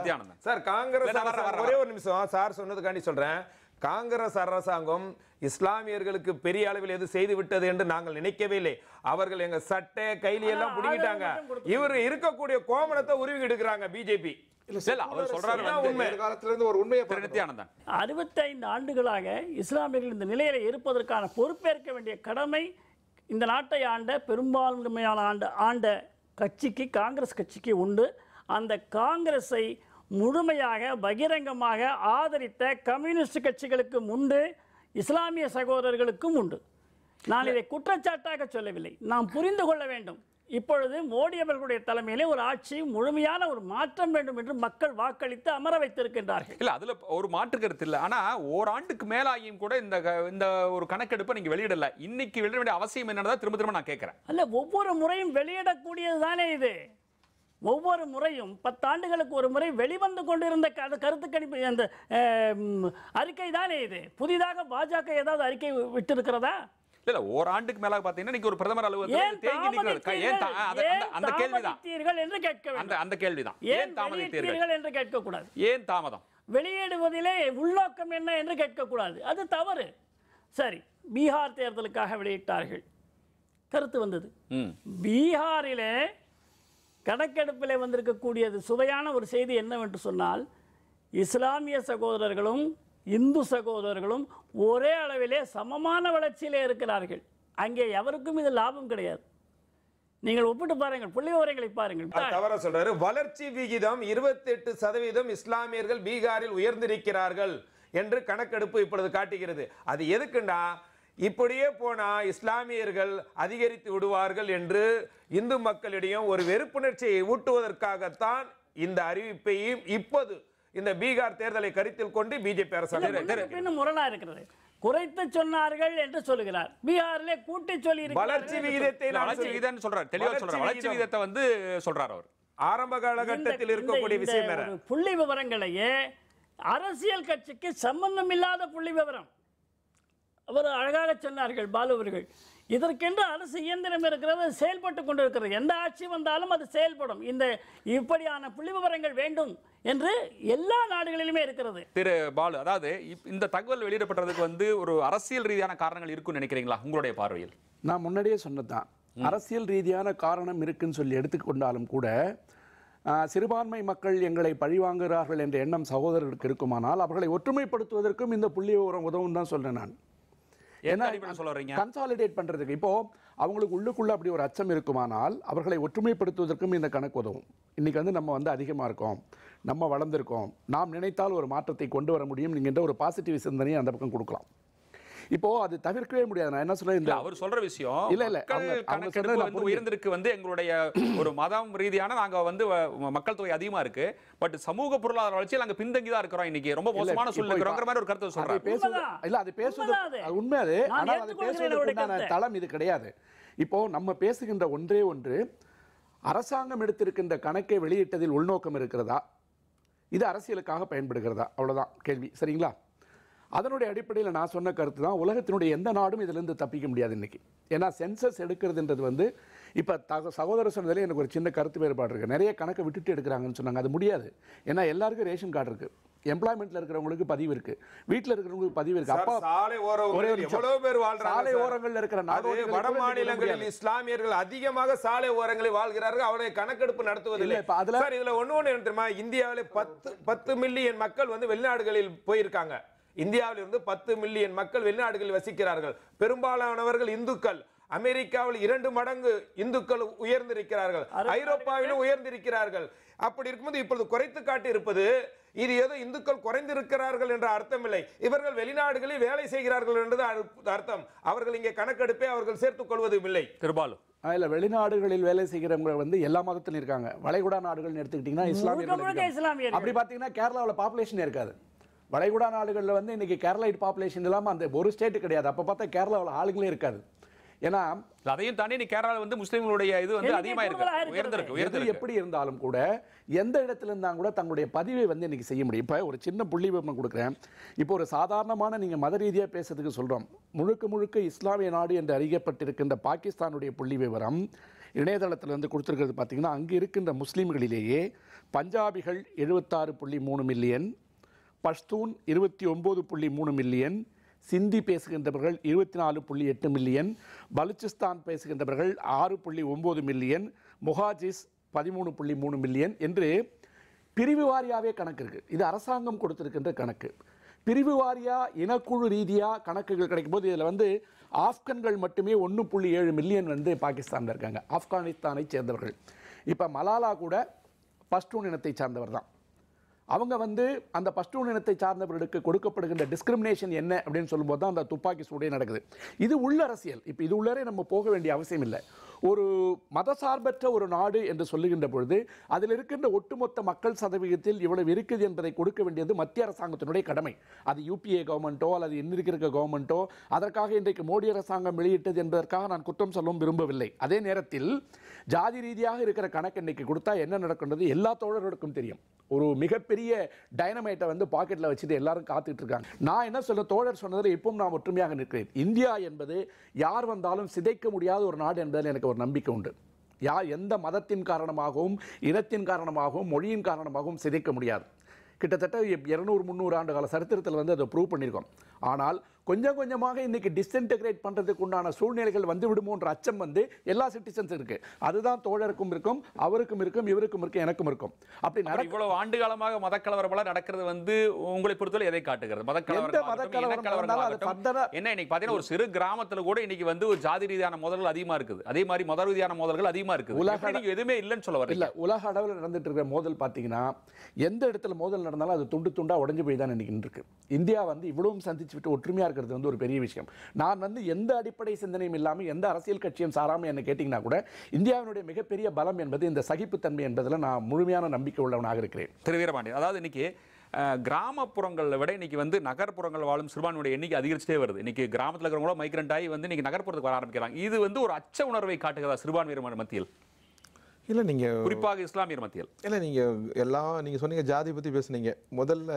சார் காங்கிரஸ் ஒரே ஒரு நிமிஷம் சார் சொன்னதுக்காண்டி சொல்றேன். காங்கிரஸ் அரசாங்கம் இஸ்லாமியர்களுக்கு பெரிய அளவில் எது செய்து விட்டது என்று நாங்கள் நினைக்கவே இல்லை. அவர்கள் எங்க சட்டை கைலி எல்லாம் பிடிக்கிட்டாங்க. இவர் இருக்கக்கூடிய கோமணத்தை உருவி எடுக்கிறாங்க பிஜேபி. 65 ஆண்டுகளாக இஸ்லாமியர்கள் இந்த நிலையில இருப்பதற்கான பொறுப்பேற்க வேண்டிய கடமை இந்த நாட்டை ஆண்ட பெரும்பான்மையான ஆண்ட கட்சிக்கு, காங்கிரஸ் கட்சிக்கு உண்டு. அந்த காங்கிரஸை முழுமையாக பகிரங்கமாக ஆதரித்த கம்யூனிஸ்ட் கட்சிகளுக்கும் உண்டு, இஸ்லாமிய சகோதரர்களுக்கும் உண்டு. நான் இதை குற்றச்சாட்டாக சொல்லவில்லை. நாம் புரிந்து கொள்ள வேண்டும். இப்பொழுது மோடி அவர்களுடைய தலைமையிலே ஒரு ஆட்சி, முழுமையான ஒரு மாற்றம் வேண்டும் என்று மக்கள் வாக்களித்து அமர வைத்திருக்கின்றார்கள். இல்ல அதுல ஒரு மாற்று கருத்து இல்லை. ஆனா ஓராண்டுக்கு மேலாகியும் கூட இந்த ஒரு கணக்கெடுப்பை நீங்க வெளியிடல. இன்னைக்கு வெளியிட வேண்டிய அவசியம் என்னன்னா திரும்ப திரும்ப நான் கேட்கிறேன். அல்ல, ஒவ்வொரு முறையும் வெளியிடக்கூடியது தானே இது. ஒவ்வொரு முறையும் 10 ஆண்டுகளுக்கு ஒரு முறை வெளிவந்து கொண்டிருந்த கருத்து கணிப்பு அந்த அறிக்கை தானே இது. புதிதாக பாஜக ஏதாவது அறிக்கை விட்டிருக்கிறதா? இல்ல ஓராண்டுக்கு மேல பாத்தீங்கன்னா நீங்க ஒரு பிரதமர் ஏன் தேங்கி நிக்கிறது அந்த கேள்விதான் என்று கேட்க வேண்டும். அந்த கேள்விதான் ஏன் தாமதித்தீர்கள் என்று கேட்க கூடாது. ஏன் தாமதம்? வெளியிடுவதிலே உள்நோக்கம் என்ன என்று கேட்கக்கூடாது, அது தவறு. சரி, பீகார் தேர்தலுக்காக வெளியிட்டார்கள், கருத்து வந்தது. பீகாரிலே கணக்கெடுப்பிலே வந்திருக்கக்கூடியது சுவையான ஒரு செய்தி என்னவென்று சொன்னால், இஸ்லாமிய சகோதரர்களும் இந்து சகோதரர்களும் ஒரே அளவிலே சமமான வளர்ச்சியிலே இருக்கிறார்கள். அங்கே எவருக்கும் இது லாபம் கிடையாது. நீங்கள் ஒப்பிட்டு பாருங்கள், புள்ளி விவரங்களை பாருங்கள். தவற சொல்றாரு. வளர்ச்சி விகிதம் 28% இஸ்லாமியர்கள் பீகாரில் உயர்ந்திருக்கிறார்கள் என்று கணக்கெடுப்பு இப்பொழுது காட்டுகிறது. அது எதுக்குன்னா, இப்படியே போனா இஸ்லாமியர்கள் அதிகரித்து விடுவார்கள் என்று இந்து மக்களிடையும் ஒரு வெறுப்புணர்ச்சியை ஊட்டுவதற்காகத்தான் இந்த அறிவிப்பையும் இப்போது இந்த பீகார் தேர்தலை கருத்தில் கொண்டு பிஜேபி அரசாங்கம் முரணா இருக்கிறது. குறைத்து சொன்னார்கள் என்று சொல்லுகிறார், பீகாரிலே கூட்டி சொல்லி வளர்ச்சி விகிதத்தை சொல்றாரு, தெளிவா சொல்றாரு. வளர்ச்சி விகிதத்தை வந்து சொல்றாரு அவர். ஆரம்ப காலகட்டத்தில் இருக்கக்கூடிய விஷயம் வேற. புள்ளி விவரங்களையே அரசியல் கட்சிக்கு சம்பந்தம் இல்லாத புள்ளி விவரம் அவர் அழகாக சொன்னார்கள் பாலு அவர்கள். இதற்கென்று அரசு இயந்திரம் இருக்கிறது, செயல்பட்டு கொண்டிருக்கிறது. எந்த ஆட்சி வந்தாலும் அது செயல்படும். இந்த இப்படியான புள்ளி விவரங்கள் வேண்டும் என்று எல்லா நாடுகளிலுமே இருக்கிறது. திரு பாலு, அதாவது இந்த தகவல் வெளியிடப்பட்டதுக்கு வந்து ஒரு அரசியல் ரீதியான காரணங்கள் இருக்குன்னு நினைக்கிறீங்களா உங்களுடைய பார்வையில்? நான் முன்னாடியே சொன்னதான், அரசியல் ரீதியான காரணம் இருக்குன்னு சொல்லி எடுத்துக்கொண்டாலும் கூட சிறுபான்மை மக்கள் எங்களை பழிவாங்குகிறார்கள் என்ற எண்ணம் சகோதரர்களுக்கு இருக்குமானால் அவர்களை ஒற்றுமைப்படுத்துவதற்கும் இந்த புள்ளி விவரம் உதவும் தான் சொல்றேன் நான். கன்சாலிடேட் பண்றதுக்கு இப்போ அவங்களுக்கு உள்ளுக்குள்ள அப்படி ஒரு அச்சம் இருக்குமானால் அவர்களை ஒற்றுமைப்படுத்துவதற்கும் இந்த கணக்கு உதவும். இன்னைக்கு வந்து நம்ம வந்து அதிகமா இருக்கோம், நம்ம வளர்ந்திருக்கோம், நாம் நினைத்தால் ஒரு மாற்றத்தை கொண்டு வர முடியும் என்கின்ற ஒரு பாசிட்டிவ் சிந்தனையை அந்த பக்கம் கொடுக்கலாம். இப்போ அது தவிர்க்கவே முடியாது. நான் என்ன சொல்றேன், இந்த அவர் சொல்ற விஷயம் இல்ல அவங்க சொல்றது உயர்ந்திருக்கு வந்து எங்களுடைய ஒரு மதம் ரீதியான நாங்க வந்து மக்கள் தொகை அதிகமா இருக்கு, பட் சமூக பொருளாதார வளர்ச்சியில் நாங்க பின்தங்கி தான் இருக்கிறோம், இன்னைக்கு ரொம்ப மோசமான சூழ்நிலை இருக்கிறோங்கிற மாதிரி ஒரு கருத்து சொல்றாரு. இல்ல அது பேசுறது உண்மை, அது ஆனா அது பேசுறதுக்கான தளம் இது கிடையாது. இப்போ நம்ம பேசுகின்ற ஒன்றே ஒன்று, அரசாங்கம் எடுத்திருக்கின்ற கணக்கை வெளியிட்டதில் உள்நோக்கம் இருக்கிறதா, இது அரசியலுக்காக பயன்படுகிறதா, அவ்வளவுதான் கேள்வி. சரிங்களா? அதனுடைய அடிப்படையில் நான் சொன்ன கருத்து தான், உலகத்தினுடைய எந்த நாடும் இதிலிருந்து தப்பிக்க முடியாது இன்னைக்கு. ஏன்னா சென்சஸ் எடுக்கிறதுன்றது வந்து இப்போ சகோதரர் சொன்னதில் எனக்கு ஒரு சின்ன கருத்து வேறுபாடு இருக்குது. நிறைய கணக்கை விட்டுட்டு எடுக்கிறாங்கன்னு சொன்னாங்க, அது முடியாது. ஏன்னா எல்லாருக்கும் ரேஷன் கார்டு இருக்குது, எம்ப்ளாய்மெண்ட்ல இருக்கிறவங்களுக்கு பதிவு இருக்கு, வீட்டில் இருக்கிறவங்களுக்கு பதிவு இருக்கு. அப்பா சாலை ஓரங்களில் இருக்கிற வட மாநிலங்களில் இஸ்லாமியர்கள் அதிகமாக சாலை ஓரங்களில் வாழ்கிறார்கள், அவருடைய கணக்கெடுப்பு நடத்துவதில்லை. இதுல ஒண்ணு என்ன தெரியுமா, இந்தியாவிலே 10 மில்லியன் மக்கள் வந்து வெளிநாடுகளில் போயிருக்காங்க. இந்தியாவில் இருந்து 10 மில்லியன் மக்கள் வெளிநாடுகளில் வசிக்கிறார்கள். பெரும்பாலானவர்கள் இந்துக்கள். அமெரிக்காவில் 2 மடங்கு இந்துக்கள் உயர்ந்திருக்கிறார்கள், ஐரோப்பாவிலும் உயர்ந்திருக்கிறார்கள். அப்படி இருக்கும்போது இப்பொழுது குறைத்து காட்டி இருப்பது இது ஏதோ இந்துக்கள் குறைந்திருக்கிறார்கள் என்ற அர்த்தம் இல்லை. இவர்கள் வெளிநாடுகளில் வேலை செய்கிறார்கள் என்றது அர்த்தம். அவர்கள் இங்கே கணக்கெடுப்பை அவர்கள் சேர்த்துக் கொள்வதும் இல்லை. திருபாலு இல்ல, வெளிநாடுகளில் வேலை செய்கிறவங்க வந்து எல்லா மதத்திலும் இருக்காங்க. வளைகுடா நாடுகள் எடுத்துக்கிட்டீங்கன்னா இஸ்லாமியர்கள். அப்படி பாத்தீங்கன்னா கேரளாவில் பாப்புலேஷன் இருக்காது. வளைகுடா நாடுகளில் வந்து இன்னைக்கு கேரளைட் பாப்புலேஷன் இல்லாமல் அந்த ஒரு ஸ்டேட் கிடையாது. அப்போ பார்த்தா கேரளாவில் ஆளுங்களே இருக்காது. ஏன்னா அதையும் தாண்டி நீ கேரளாவில் வந்து முஸ்லீம்களுடைய இது வந்து அதிகமாக இருக்கு. எப்படி இருந்தாலும் கூட எந்த இடத்துல இருந்தாலும் கூட தங்களுடைய பதிவை வந்து இன்னைக்கு செய்ய முடியும். இப்போ ஒரு சின்ன புள்ளி விவரம் கொடுக்குறேன். இப்போ ஒரு சாதாரணமான நீங்கள் மத ரீதியாக பேசுறதுக்கு சொல்கிறோம், முழுக்க முழுக்க இஸ்லாமிய நாடு என்று அறியப்பட்டிருக்கின்ற பாகிஸ்தானுடைய புள்ளி விவரம் இணையதளத்தில் வந்து கொடுத்துருக்கிறது. பார்த்தீங்கன்னா அங்கே இருக்கின்ற முஸ்லீம்களிலேயே பஞ்சாபிகள் 76.3 மில்லியன், பஷ்தூன் 29.3 மில்லியன், சிந்தி பேசுகின்றவர்கள் 24.8 மில்லியன், பலுச்சிஸ்தான் பேசுகின்றவர்கள் 6.9 மில்லியன், முஹாஜிஸ் 13.3 மில்லியன் என்று பிரிவு வாரியாகவே கணக்கு இருக்குது. இது அரசாங்கம் கொடுத்திருக்கின்ற கணக்கு. பிரிவு வாரியா இனக்குழு ரீதியாக கணக்குகள் கிடைக்கும் போது இதில் வந்து ஆப்கன்கள் மட்டுமே 1.7 மில்லியன் வந்து பாகிஸ்தானில் இருக்காங்க, ஆப்கானிஸ்தானை சேர்ந்தவர்கள். இப்போ மலாலா கூட பஷ்டூன் இனத்தை சார்ந்தவர் தான். அவங்க வந்து அந்த பஷ்டூன் இனத்தை சார்ந்தவர்களுக்கு கொடுக்கப்படுகின்ற டிஸ்கிரிமினேஷன் என்ன அப்படின்னு சொல்லும்போது தான் அந்த துப்பாக்கி சூடே நடக்குது. இது உள்ள அரசியல். இப்போ இது உள்ளரே நம்ம போக வேண்டிய அவசியம் இல்லை. ஒரு மதசார்பற்ற ஒரு நாடு என்று சொல்லுகின்ற பொழுது அதில் இருக்கின்ற ஒட்டுமொத்த மக்கள் சதவீதத்தில் இவ்வளவு இருக்குது என்பதை கொடுக்க வேண்டியது மத்திய அரசாங்கத்தினுடைய கடமை. அது யூபிஏ கவர்மெண்ட்டோ அல்லது இன்னிருக்கிற கவர்மெண்ட்டோ அதற்காக இன்றைக்கு மோடி அரசாங்கம் வெளியிட்டது என்பதற்காக நான் குற்றம் சொல்லவும் விரும்பவில்லை. அதே நேரத்தில் ஜாதி ரீதியாக இருக்கிற கணக்கு இன்னைக்கு கொடுத்தா என்ன நடக்கின்றது எல்லா தோழர்களுக்கும் தெரியும். ஒரு மிகப்பெரிய டைனமைட்டை வந்து பாக்கெட்டில் வச்சுட்டு எல்லாரும் காத்துட்டு இருக்காங்க. நான் என்ன சொல்ல, தோழர் சொன்னதில் இப்பவும் நான் ஒற்றுமையாக நிற்கிறேன். இந்தியா என்பது யார் வந்தாலும் சிதைக்க முடியாத ஒரு நாடு என்பதில் எனக்கு ஒரு நம்பிக்கை உண்டு. எந்த மதத்தின் காரணமாகவும் இனத்தின் காரணமாகவும் மொழியின் காரணமாகவும் சிதைக்க முடியாது. கிட்டத்தட்ட 200-300 ஆண்டு கால சரித்திரத்தில் வந்து அதை ப்ரூவ் பண்ணியிருக்கோம். ஆனால் கொஞ்சம் கொஞ்சமாக இன்னைக்கு டிஸ்இன்டகிரேட் பண்ணுறதுக்கு உண்டான சூழ்நிலைகள் வந்து விடுமோன்ற அச்சம் வந்து எல்லா சிட்டிசன்ஸ் இருக்கு. அதுதான் தோழருக்கும் இருக்கும், அவருக்கும் இருக்கும், இவருக்கும் இருக்கும், எனக்கும் இருக்கும். அப்படி இவ்வளவு ஆண்டு காலமாக மதக்கலவரம் நடக்கிறது வந்து உங்களை பொறுத்தவரை எதை காட்டுகிறது? என்ன இன்னைக்கு பாத்தீங்கன்னா ஒரு சிறு கிராமத்துல கூட இன்னைக்கு வந்து ஒரு ஜாதி ரீதியான மோதல்கள் அதிகமா இருக்குது, அதே மாதிரி மத ரீதியான மோதல்கள் அதிகமா இருக்குது. உலக எதுவுமே இல்லைன்னு சொல்ல வரல. உலக அளவில் நடந்துட்டு இருக்கிற மோதல் பார்த்தீங்கன்னா எந்த இடத்துல மோதல் நடந்தாலும் அது துண்டு துண்டா உடஞ்சு போய் தான் இன்னைக்கு இருக்கு. இந்தியா வந்து இவ்வளவும் சந்திச்சு விட்டு ஒற்றுமையா இருக்கிறது வந்து ஒரு பெரிய விஷயம். நான் வந்து எந்த அடிப்படை சிந்தனையும் இல்லாமல் எந்த அரசியல் கட்சியும் சாராமல் என்ன கேட்டீங்கன்னா கூட இந்தியாவினுடைய மிகப்பெரிய பலம் என்பது இந்த சகிப்புத்தன்மை என்பதில் நான் முழுமையான நம்பிக்கை உள்ளவனாக இருக்கிறேன். திரு வீரபாண்டியன், அதாவது இன்னைக்கு கிராமப்புறங்களை விட இன்னைக்கு வந்து நகர்ப்புறங்கள் வாழும் சிறுபான்மையுடைய எண்ணிக்கை அதிகரிச்சுட்டே வருது. இன்னைக்கு கிராமத்தில் இருக்கிறவங்களோ மைக்ரண்ட் ஆகி வந்து இன்னைக்கு நகர்ப்புறத்துக்கு வர ஆரம்பிக்கிறாங்க. இது வந்து ஒரு அச்ச உணர்வை காட்டுகிறதா சிறுபான்மையர் மத்தியில்? இல்லை, நீங்கள் குறிப்பாக இஸ்லாமியர் மத்தியில் இல்லை, நீங்கள் சொன்னீங்க ஜாதி பற்றி பேசுனீங்க. முதல்ல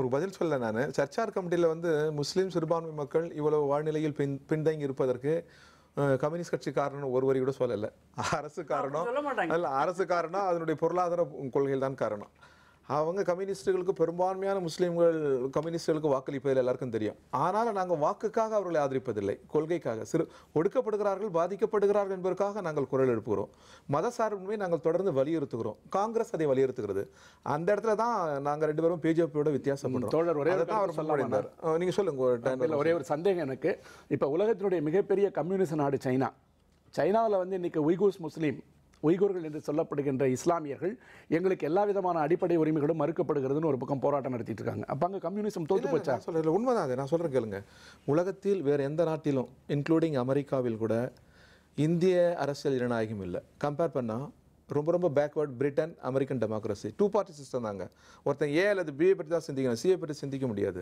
ஒரு பதில் சொல்ல, நான் சர்ச்சார் கமிட்டியில் வந்து முஸ்லீம் சிறுபான்மை மக்கள் இவ்வளவு வாழ்நிலையில் பின்தங்கி இருப்பதற்கு கம்யூனிஸ்ட் கட்சி காரணம் ஒரு வரி கூட சொல்லலை. அரசு காரணம் அல்ல, அரசு காரணம் அதனுடைய பொருளாதார கொள்கைகள் தான் காரணம். அவங்க கம்யூனிஸ்டுகளுக்கு பெரும்பான்மையான முஸ்லீம்கள் கம்யூனிஸ்டுகளுக்கு வாக்களிப்பதில் எல்லாருக்கும் தெரியும். ஆனாலும் நாங்கள் வாக்குக்காக அவர்களை ஆதரிப்பதில்லை, கொள்கைக்காக. ஒடுக்கப்படுகிறார்கள், பாதிக்கப்படுகிறார்கள் என்பதற்காக நாங்கள் குரல் எழுப்புகிறோம். மத சார்பின்மை நாங்கள் தொடர்ந்து வலியுறுத்துகிறோம். காங்கிரஸ் அதை வலியுறுத்துகிறது. அந்த இடத்துல தான் நாங்கள் 2 பேரும் பிஜேபியோட வித்தியாசப்படுறோம். நீங்க சொல்லுங்க. ஒரே ஒரு சந்தேகம் எனக்கு. இப்போ உலகத்தினுடைய மிகப்பெரிய கம்யூனிஸ்ட் நாடு சைனா. சைனாவில் வந்து இன்னைக்கு உய்கூர்கள் என்று சொல்லப்படுகின்ற இஸ்லாமியர்கள் எங்களுக்கு எல்லா விதமான அடிப்படை உரிமைகளும் மறுக்கப்படுகிறதுன்னு ஒரு பக்கம் போராட்டம் நடத்திட்டு இருக்காங்க. அப்போ அங்கே கம்யூனிசம் தோற்று போச்சா? சொல்ல உண்மைதான். அது நான் சொல்கிறேன் கேளுங்க. உலகத்தில் வேறு எந்த நாட்டிலும் இன்க்ளூடிங் அமெரிக்காவில் கூட இந்திய அரசியல் ஜனநாயகம் இல்லை. கம்பேர் பண்ணால் ரொம்ப backward Britain, American democracy 2 party system தாங்க. ஒருத்தன் ஏ அல்லது பிஏ பற்றி தான் சிந்திக்கணும், சிஏ பற்றி சிந்திக்க முடியாது.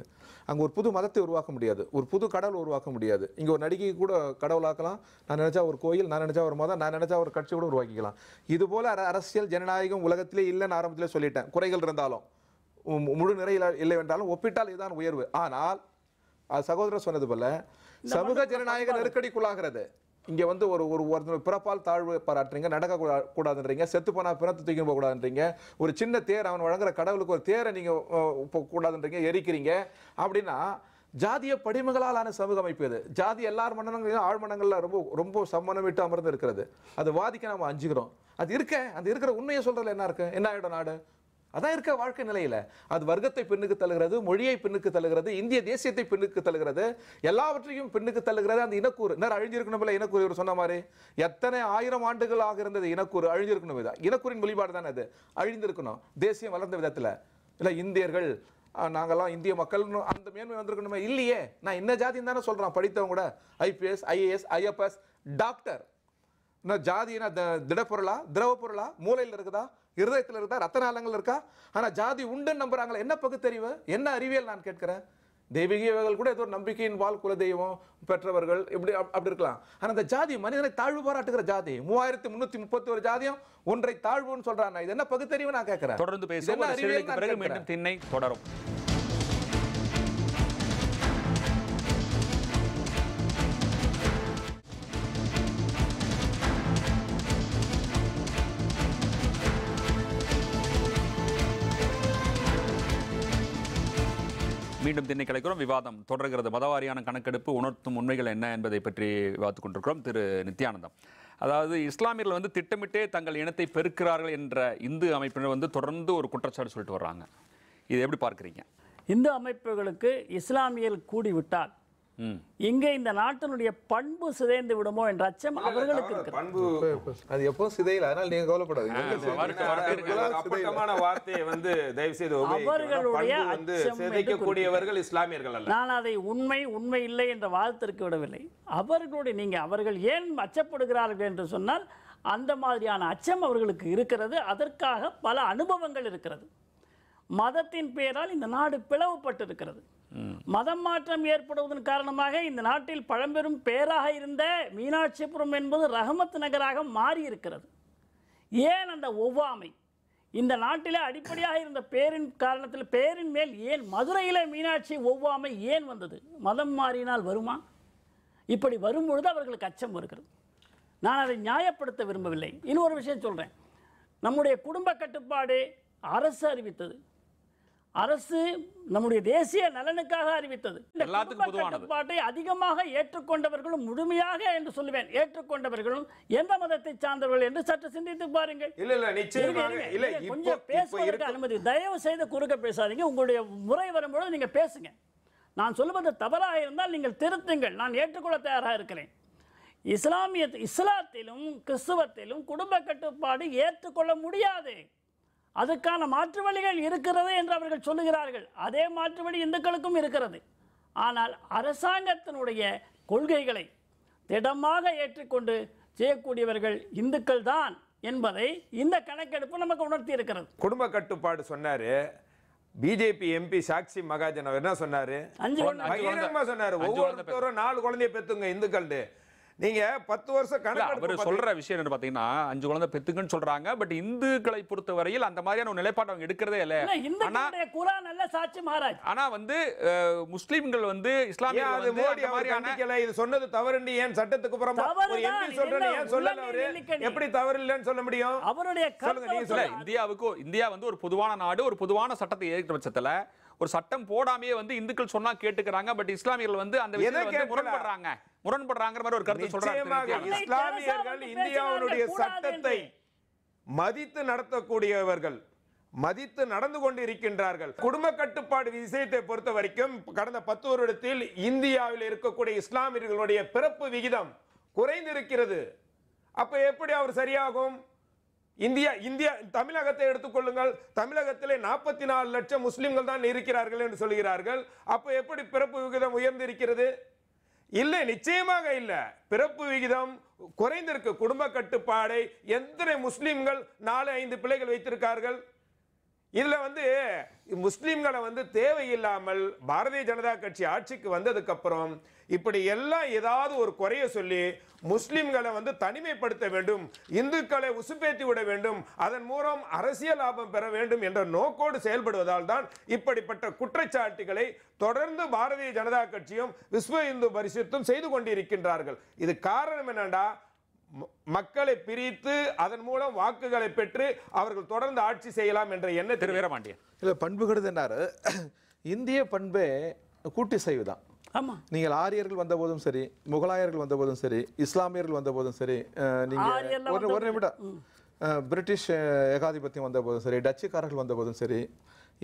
அங்கே ஒரு புது மதத்தை உருவாக்க முடியாது, ஒரு புது கடவுள் உருவாக்க முடியாது. இங்கே ஒரு நடிகை கூட கடவுளாக்கலாம், நான் நினச்சா ஒரு கோயில், நான் நினச்சா ஒரு மதம், நான் நினச்சா ஒரு கட்சி கூட உருவாக்கிக்கலாம். இதுபோல் அரசியல் ஜனநாயகம் உலகத்திலே இல்லைன்னு ஆரம்பத்திலே சொல்லிட்டேன். குறைகள் இருந்தாலும் முழு நிறையில் இல்லை என்றாலும் ஒப்பிட்டால் இதுதான் உயர்வு. ஆனால் சகோதரர் சொன்னது போல சமூக ஜனநாயக நெருக்கடிக்குள்ளாகிறது. இங்கே வந்து ஒரு பிறப்பால் தாழ்வு பாராட்டுறீங்க, நடக்க கூடாதுன்றீங்க, செத்து போனால் பிறத்து தூக்கி போகக்கூடாதுன்றீங்க, ஒரு சின்ன தேர் அவன் வழங்குற கடவுளுக்கு ஒரு தேரை நீங்கள் கூடாதுன்றீங்க, எரிக்கிறீங்க. அப்படின்னா ஜாதிய படிமங்களாலான சமூக அமைப்பு இது. ஜாதி எல்லார் மன்னங்களும் ஆழ்மனங்களில் ரொம்ப சம்மனம் விட்டு அமர்ந்து இருக்கிறது. அது வாதிக்க நம்ம அஞ்சுக்கிறோம். அது இருக்கிற உண்மையை சொல்றதுல என்ன இருக்கு? என்ன ஆகிடும் நாடு? அதான் இருக்க வாழ்க்கை நிலையில அது வர்க்கத்தை பின்னுக்கு தள்ளுகிறது, மொழியை பின்னுக்கு தள்ளுகிறது, இந்திய தேசியத்தை பின்னுக்கு தள்ளுகிறது, எல்லாவற்றையும் பின்னுக்கு தள்ளுகிறது. அந்த இனக்கூறு நேரம் அழிஞ்சிருக்கணும். இனக்கூறு இவர் சொன்ன மாதிரி எத்தனை 1000 ஆண்டுகளாக இருந்தது இனக்கூறு அழிஞ்சிருக்கணும். இனக்கூறின் வெளிப்பாடு தானே அது, அழிந்திருக்கணும். தேசியம் வளர்ந்த விதத்துல இல்லை, இந்தியர்கள் நாங்கெல்லாம் இந்திய மக்கள் அந்த மேன்மை வந்திருக்கணுமே. இல்லையே, நான் என்ன ஜாதின்னு தானே சொல்றான். படித்தவங்க கூட IPS, IAS, IFS, டாக்டர். ஜாதி திடப்பொருளா, திரவ பொருளா, மூளையில் இருக்குதா, இருதயத்தில் இருக்குதா, ரத்த நாளங்கள் இருக்கா? ஆனா ஜாதி உண்டுன்னு நம்புறாங்களே. என்ன பகுத்தறிவு, என்ன அறிவியல் நான் கேட்கிறேன். தெய்வீகங்கள் கூட ஏதோ ஒரு நம்பிக்கையின் வாழ் குல தெய்வம் பெற்றவர்கள் இப்படி அப்படி இருக்கலாம். ஆனா அந்த ஜாதி மனிதனை தாழ்வு பாராட்டுகிற ஜாதி 3331 ஜாதியும் ஒன்றை தாழ்வுன்னு சொல்றாங்க. இது என்ன பகுத்தறிவு நான் கேட்கிறேன். தொடர்ந்து பேசுவோம். மீண்டும் திண்ணை தொடரும். மீண்டும் திண்ணை கிடைக்கிறோம். விவாதம் தொடர்கிறது. மதவாரியான கணக்கெடுப்பு உணர்த்தும் உண்மைகள் என்ன என்பதை பற்றி விவாதித்துக் கொண்டிருக்கிறோம். திரு நித்யானந்தம், அதாவது இஸ்லாமியர்கள் வந்து திட்டமிட்டே தங்கள் இனத்தை பெருக்கிறார்கள் என்ற இந்து அமைப்பினர் வந்து தொடர்ந்து ஒரு குற்றச்சாட்டு சொல்லிட்டு வர்றாங்க. இதை எப்படி பார்க்குறீங்க? இந்து அமைப்புகளுக்கு இஸ்லாமியர்கள் கூடிவிட்டால் இங்கே இந்த நாட்டினுடைய பண்பு சிதைந்து விடுமோ என்ற அச்சம் அவர்களுக்கு இருக்கு. பண்பு அது எப்போ சிதையல, அதனால நீங்க கவலைப்படாதீங்க. வார்த்தையை வந்து தயவு செய்து அவர்களுடைய சிதைக்கக்கூடியவர்கள் இஸ்லாமியர்கள் அல்ல. நான் அதை உண்மை இல்லை என்ற வாதத்திற்கு விடவில்லை. அவர்கள் ஏன் அச்சப்படுகிறார்கள் என்று சொன்னால் அந்த மாதிரியான அச்சம் அவர்களுக்கு இருக்கிறது. அதற்காக பல அனுபவங்கள் இருக்கிறது. மதத்தின் பெயரால் இந்த நாடு பிளவுபட்டிருக்கிறது. மதம் மாற்றம் ஏற்படுவதன் காரணமாக இந்த நாட்டில் பழம்பெரும் பேராக இருந்த மீனாட்சிபுரம் என்பது ரஹமத் நகராக மாறி இருக்கிறது. ஏன் அந்த ஒவ்வாமை இந்த நாட்டில் அடிப்படையாக இருந்த பேரின் காரணத்தில் பேரின் மேல் ஏன் மதுரையில் மீனாட்சி ஒவ்வாமை ஏன் வந்தது? மதம் மாறினால் வருமா? இப்படி வரும்பொழுது அவர்களுக்கு அச்சம் வருகிறது. நான் அதை நியாயப்படுத்த விரும்பவில்லை. இன்னொரு விஷயம் சொல்கிறேன். நம்முடைய குடும்ப கட்டுப்பாடு அரசு அறிவித்தது. அரசு நம்முடைய தேசிய நலனுக்காக அறிவித்தது. இந்த குடும்ப கட்டுப்பாட்டை அதிகமாக ஏற்றுக்கொண்டவர்களும் முழுமையாக என்று சொல்லுவேன் ஏற்றுக்கொண்டவர்களும் எந்த மதத்தை சார்ந்தவர்கள் என்று சற்று சிந்தித்து பாருங்கள். கொஞ்சம் பேசுவதற்கு அனுமதி. தயவு செய்து குறுக்க பேசாதீங்க. உங்களுடைய முறை வரும்பொழுது நீங்க பேசுங்க. நான் சொல்வது தவறாக இருந்தால் நீங்கள் திருத்துங்கள். நான் ஏற்றுக்கொள்ள தயாராக இருக்கிறேன். இஸ்லாத்திலும் கிறிஸ்துவத்திலும் குடும்ப கட்டுப்பாடு ஏற்றுக்கொள்ள முடியாது. அதுக்கான மாற்று வழிகள் இருக்கிறது என்று அவர்கள் சொல்லுகிறார்கள். அதே மாற்று வழி இந்துக்களுக்கும் இருக்கிறது. ஆனால் அரசாங்கத்தினுடைய கொள்கைகளை திடமாக ஏற்றுக்கொண்டு செய்யக்கூடியவர்கள் இந்துக்கள் தான் என்பதை இந்த கணக்கெடுப்பு நமக்கு உணர்த்தி இருக்கிறது. குடும்ப கட்டுப்பாடு சொன்னாரு. பிஜேபி எம்பி சாக்ஷி மகாஜன் அவர் என்ன சொன்னாரு? 5 சொன்னாரு. ஒவ்வொருத்தரும் 4 குழந்தைய பெத்துங்க இந்துக்கள். நீங்க 10 வருஷம் அவர் சொல்ற விஷயம் என்ன பாத்தீங்கன்னா 5 குழந்தை பெத்துங்கன்னு சொல்றாங்க. பட் இந்துக்களை பொறுத்த வரையில் அந்த மாதிரியான ஒரு நிலைப்பாடு அவங்க எடுக்கிறதே இல்ல. குர்ஆன் நல்ல சாட்சி மகாராஜ். ஆனா முஸ்லிம்கள் இஸ்லாமியர்கள் இது சொன்னது தவறுன்னு ஏன் சட்டத்துக்கு புறம்பா ஒரு எம்பி சொல்றேன்னு ஏன் சொல்லல? அவரு எப்படி தவறு இல்லன்னு சொல்ல முடியும்? அவருடைய இந்தியா ஒரு பொதுவான நாடு. ஒரு பொதுவான சட்டத்தை ஏற்ற பட்சத்துல ஒரு சட்டம் போடாமையே இந்துக்கள் சொன்னா கேட்டுக்கிறாங்க. பட் இஸ்லாமியர்கள் அந்த விஷயத்தை முரண்படுறாங்க மாதிரி ஒரு கருத்து சொல்றாங்க. இஸ்லாமியர்கள் இந்தியாவுடைய சட்டத்தை மதித்து நடத்தக்கூடியவர்கள், மதித்து நடந்து கொண்டு இருக்கின்றார்கள். குடும்ப கட்டுப்பாடு விஷயத்தை பொறுத்த வரைக்கும் கடந்த 10 வருடத்தில் இந்தியாவில் இருக்கக்கூடிய இஸ்லாமியர்களுடைய பிறப்பு விகிதம் குறைந்திருக்கிறது. அப்ப எப்படி அவர் சரியாகும்? இந்தியா தமிழகத்தை எடுத்துக்கொள்ளுங்கள். தமிழகத்திலே 44 லட்சம் முஸ்லிம்கள் தான் இருக்கிறார்கள் என்று சொல்கிறார்கள். அப்ப எப்படி பிறப்பு விகிதம் உயர்ந்திருக்கிறது? இல்லை, நிச்சயமாக இல்லை. பிறப்பு விகிதம் குறைந்திருக்கு. குடும்ப கட்டுப்பாடை எத்தனை முஸ்லிம்கள் 4-5 பிள்ளைகள் வைத்திருக்கார்கள்? இதுல முஸ்லிம்களை தேவையில்லாமல் பாரதிய ஜனதா கட்சி ஆட்சிக்கு வந்ததுக்கு அப்புறம் இப்படி எல்லாம் ஏதாவது ஒரு குறைய சொல்லி முஸ்லிம்களை தனிமைப்படுத்த வேண்டும், இந்துக்களை உசுப்பேத்தி விட வேண்டும், அதன் மூலம் அரசியல் லாபம் பெற வேண்டும் என்ற நோக்கோடு செயல்படுவதால் தான் இப்படிப்பட்ட குற்றச்சாட்டுகளை தொடர்ந்து பாரதிய ஜனதா கட்சியும் விஸ்வ இந்து பரிஷத்தும் செய்து கொண்டிருக்கின்றார்கள். இது காரணம் என்னடா? மக்களை பிரித்து அதன் மூலம் வாக்குகளை பெற்று அவர்கள் தொடர்ந்து ஆட்சி செய்யலாம் என்ற எண்ணத்தில் வீரபாண்டியன் இல்ல பண்புகிறது என்னாரு. இந்திய பண்பே கூட்டி செய்வதுதான். நீங்கள் ஆரியர்கள் வந்த போதும் சரி, முகலாயர்கள் வந்த போதும் சரி, இஸ்லாமியர்கள் வந்த போதும் சரி, நீங்க ஒரு நிமிடம் பிரிட்டிஷ் ஏகாதிபத்தியம் வந்த போதும் சரி, டச்சுக்காரர்கள் வந்த போதும் சரி,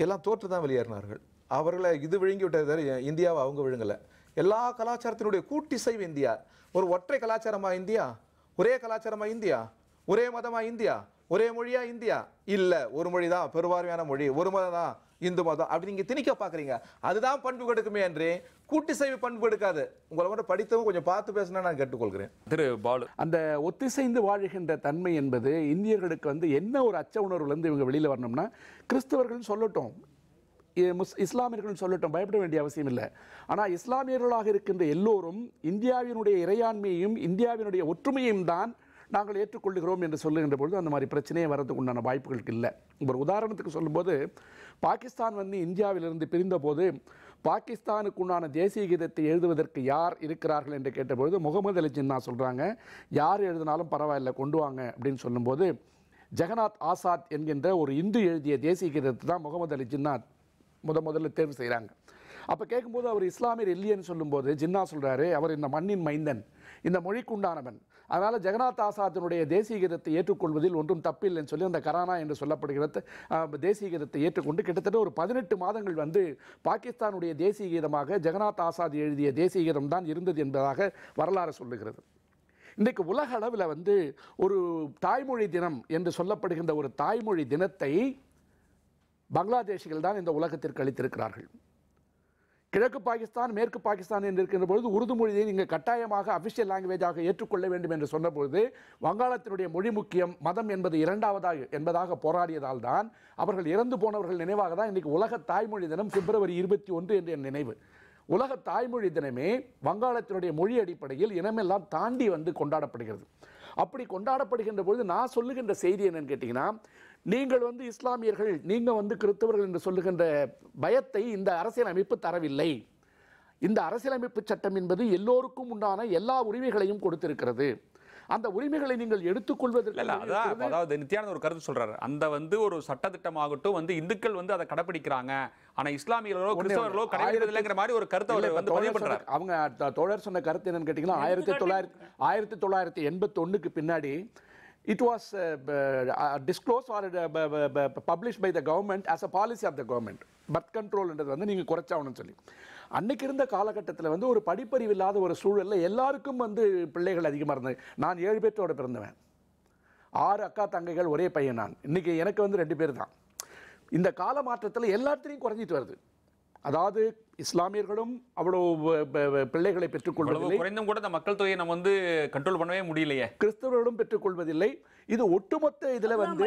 எல்லாம் தோற்று தான் வெளியேறினார்கள். அவர்களை இது விழுங்கி விட்டது இந்தியாவை அவங்க விழுங்கல. எல்லா கலாச்சாரத்தினுடைய கூட்டி செய்வு இந்தியா. ஒரு ஒற்றை கலாச்சாரமா இந்தியா? ஒரே கலாச்சாரமா இந்தியா? ஒரே மதமா இந்தியா? ஒரே மொழியா இந்தியா? இல்ல, ஒரு மொழி தான் பெருவாரியான மொழி, ஒரு மதம் தான் இந்து மதம். அப்படி நீங்க திணிக்க பாக்குறீங்க. அதுதான் பண்பு கொடுக்குமே என்று கூட்டி செய்வு பண்பு கொடுக்காது. உங்களை படித்தவங்க கொஞ்சம் பார்த்து பேசினா நான் கேட்டுக்கொள்கிறேன். திரு பாலு, அந்த ஒத்திசைந்து வாழ்கின்ற தன்மை என்பது இந்தியர்களுக்கு என்ன ஒரு அச்ச உணர்வுலேருந்து இவங்க வெளியில் வரணும்னா, கிறிஸ்தவர்கள் சொல்லட்டும், இஸ்லாமியர்கள் சொல்லட்டும், பயப்பட வேண்டிய அவசியம் இல்லை. ஆனால் இஸ்லாமியர்களாக இருக்கின்ற எல்லோரும் இந்தியாவினுடைய இறையாண்மையையும் இந்தியாவினுடைய ஒற்றுமையையும் தான் நாங்கள் ஏற்றுக்கொள்கிறோம் என்று சொல்லுகின்ற பொழுது அந்த மாதிரி பிரச்சனையே வரதுக்கு உண்டான வாய்ப்புகளுக்கு இல்லை. ஒரு உதாரணத்துக்கு சொல்லும்போது, பாகிஸ்தான் இந்தியாவிலிருந்து பிரிந்த போது பாகிஸ்தானுக்கு உண்டான தேசிய கீதத்தை எழுதுவதற்கு யார் இருக்கிறார்கள் என்று கேட்டபொழுது முகமது அலி ஜின்னா சொல்கிறாங்க, யார் எழுதினாலும் பரவாயில்லை கொண்டு வாங்க அப்படின்னு சொல்லும்போது, ஜெகநாத் ஆசாத் என்கின்ற ஒரு இந்து எழுதிய தேசிய கீதத்தை தான் முகமது அலி ஜின்னா முதல்ல தேர்வு செய்கிறாங்க. அப்போ கேட்கும்போது அவர் இஸ்லாமியர் இல்லைன்னு சொல்லும்போது ஜின்னா சொல்கிறாரு, அவர் இந்த மண்ணின் மைந்தன், இந்த மொழிக்குண்டானவன், அதனால் ஜெகநாத் ஆசாத்தினுடைய தேசிய கீதத்தை ஏற்றுக்கொள்வதில் ஒன்றும் தப்பில்லைன்னு சொல்லி அந்த கரானா என்று சொல்லப்படுகிற தேசிய கீதத்தை ஏற்றுக்கொண்டு கிட்டத்தட்ட ஒரு 18 மாதங்கள் பாகிஸ்தானுடைய தேசிய கீதமாக ஜெகநாத் ஆசாத் எழுதிய தேசிய கீதம் தான் இருந்தது என்பதாக வரலாறு சொல்லுகிறது. இன்றைக்கு உலக அளவில் ஒரு தாய்மொழி தினம் என்று சொல்லப்படுகின்ற ஒரு தாய்மொழி தினத்தை பங்களாதேஷிகள் தான் இந்த உலகத்திற்கு அளித்திருக்கிறார்கள். கிழக்கு பாகிஸ்தான் மேற்கு பாகிஸ்தான் என்று இருக்கின்ற பொழுது உருது மொழியை நீங்கள் கட்டாயமாக அபிஷியல் லாங்குவேஜாக ஏற்றுக்கொள்ள வேண்டும் என்று சொன்னபொழுது வங்காளத்தினுடைய மொழி முக்கியம், மதம் என்பது இரண்டாவதாக என்பதாக போராடியதால் தான் அவர்கள் இறந்து போனவர்கள் நினைவாக தான் இன்றைக்கு உலக தாய்மொழி தினம் பிப்ரவரி 21 என்று என் நினைவு. உலக தாய்மொழி தினமே வங்காளத்தினுடைய மொழி அடிப்படையில் இனமெல்லாம் தாண்டி வந்து கொண்டாடப்படுகிறது. அப்படி கொண்டாடப்படுகின்ற பொழுது நான் சொல்லுகின்ற செய்தி என்னன்னு கேட்டிங்கன்னா, நீங்கள் வந்து இஸ்லாமியர்கள், நீங்கள் வந்து கிறிஸ்தவர்கள் என்று சொல்லுகின்ற பயத்தை இந்த அரசியலமைப்பு தரவில்லை. இந்த அரசியலமைப்பு சட்டம் என்பது எல்லோருக்கும் உண்டான எல்லா உரிமைகளையும் கொடுத்திருக்கிறது. அந்த உரிமைகளை நீங்கள் எடுத்துக்கொள்வதற்கு அதாவது நித்யானந்த ஒரு கருத்து சொல்றாரு. அந்த வந்து ஒரு சட்டத்திட்டமாகட்டும் வந்து இந்துக்கள் வந்து அதை கடைபிடிக்கிறாங்க, ஆனா இஸ்லாமியர்களோ கிறிஸ்தவர்களோ கடைபிடிக்கிறதுங்கிற மாதிரி ஒரு கருத்தை அவர் வந்து பதிவு பண்றாரு. அவங்க தோழர் சொன்ன கருத்து என்னன்னு கேட்டீங்கன்னா, 1981க்கு பின்னாடி it was disclosed or published by the government as a policy of the government. Birth control என்றது வந்து நீங்கள் குறைச்சாகணும்னு சொல்லி அன்னைக்கு இருந்த காலகட்டத்தில் வந்து ஒரு படிப்பறிவு இல்லாத ஒரு சூழலில் எல்லாருக்கும் வந்து பிள்ளைகள் அதிகமாக இருந்தது. நான் 7 பேர்த்தோட பிறந்தவன், 6 அக்கா தங்கைகள், ஒரே பையன் நான். இன்னைக்கு எனக்கு வந்து 2 பேர் தான். இந்த கால மாற்றத்தில் எல்லாத்திலையும் குறைஞ்சிட்டு வருது. அதாவது இஸ்லாமியர்களும் அவ்வளவு பிள்ளைகளை பெற்றுக்கொள்வதில்லை, குறைந்தும் கூட இந்த மக்கள் தொகையை நம்ம வந்து கண்ட்ரோல் பண்ணவே முடியலையே. கிறிஸ்தவர்களும் பெற்றுக்கொள்வதில்லை. இது ஒட்டுமொத்த இதுல வந்து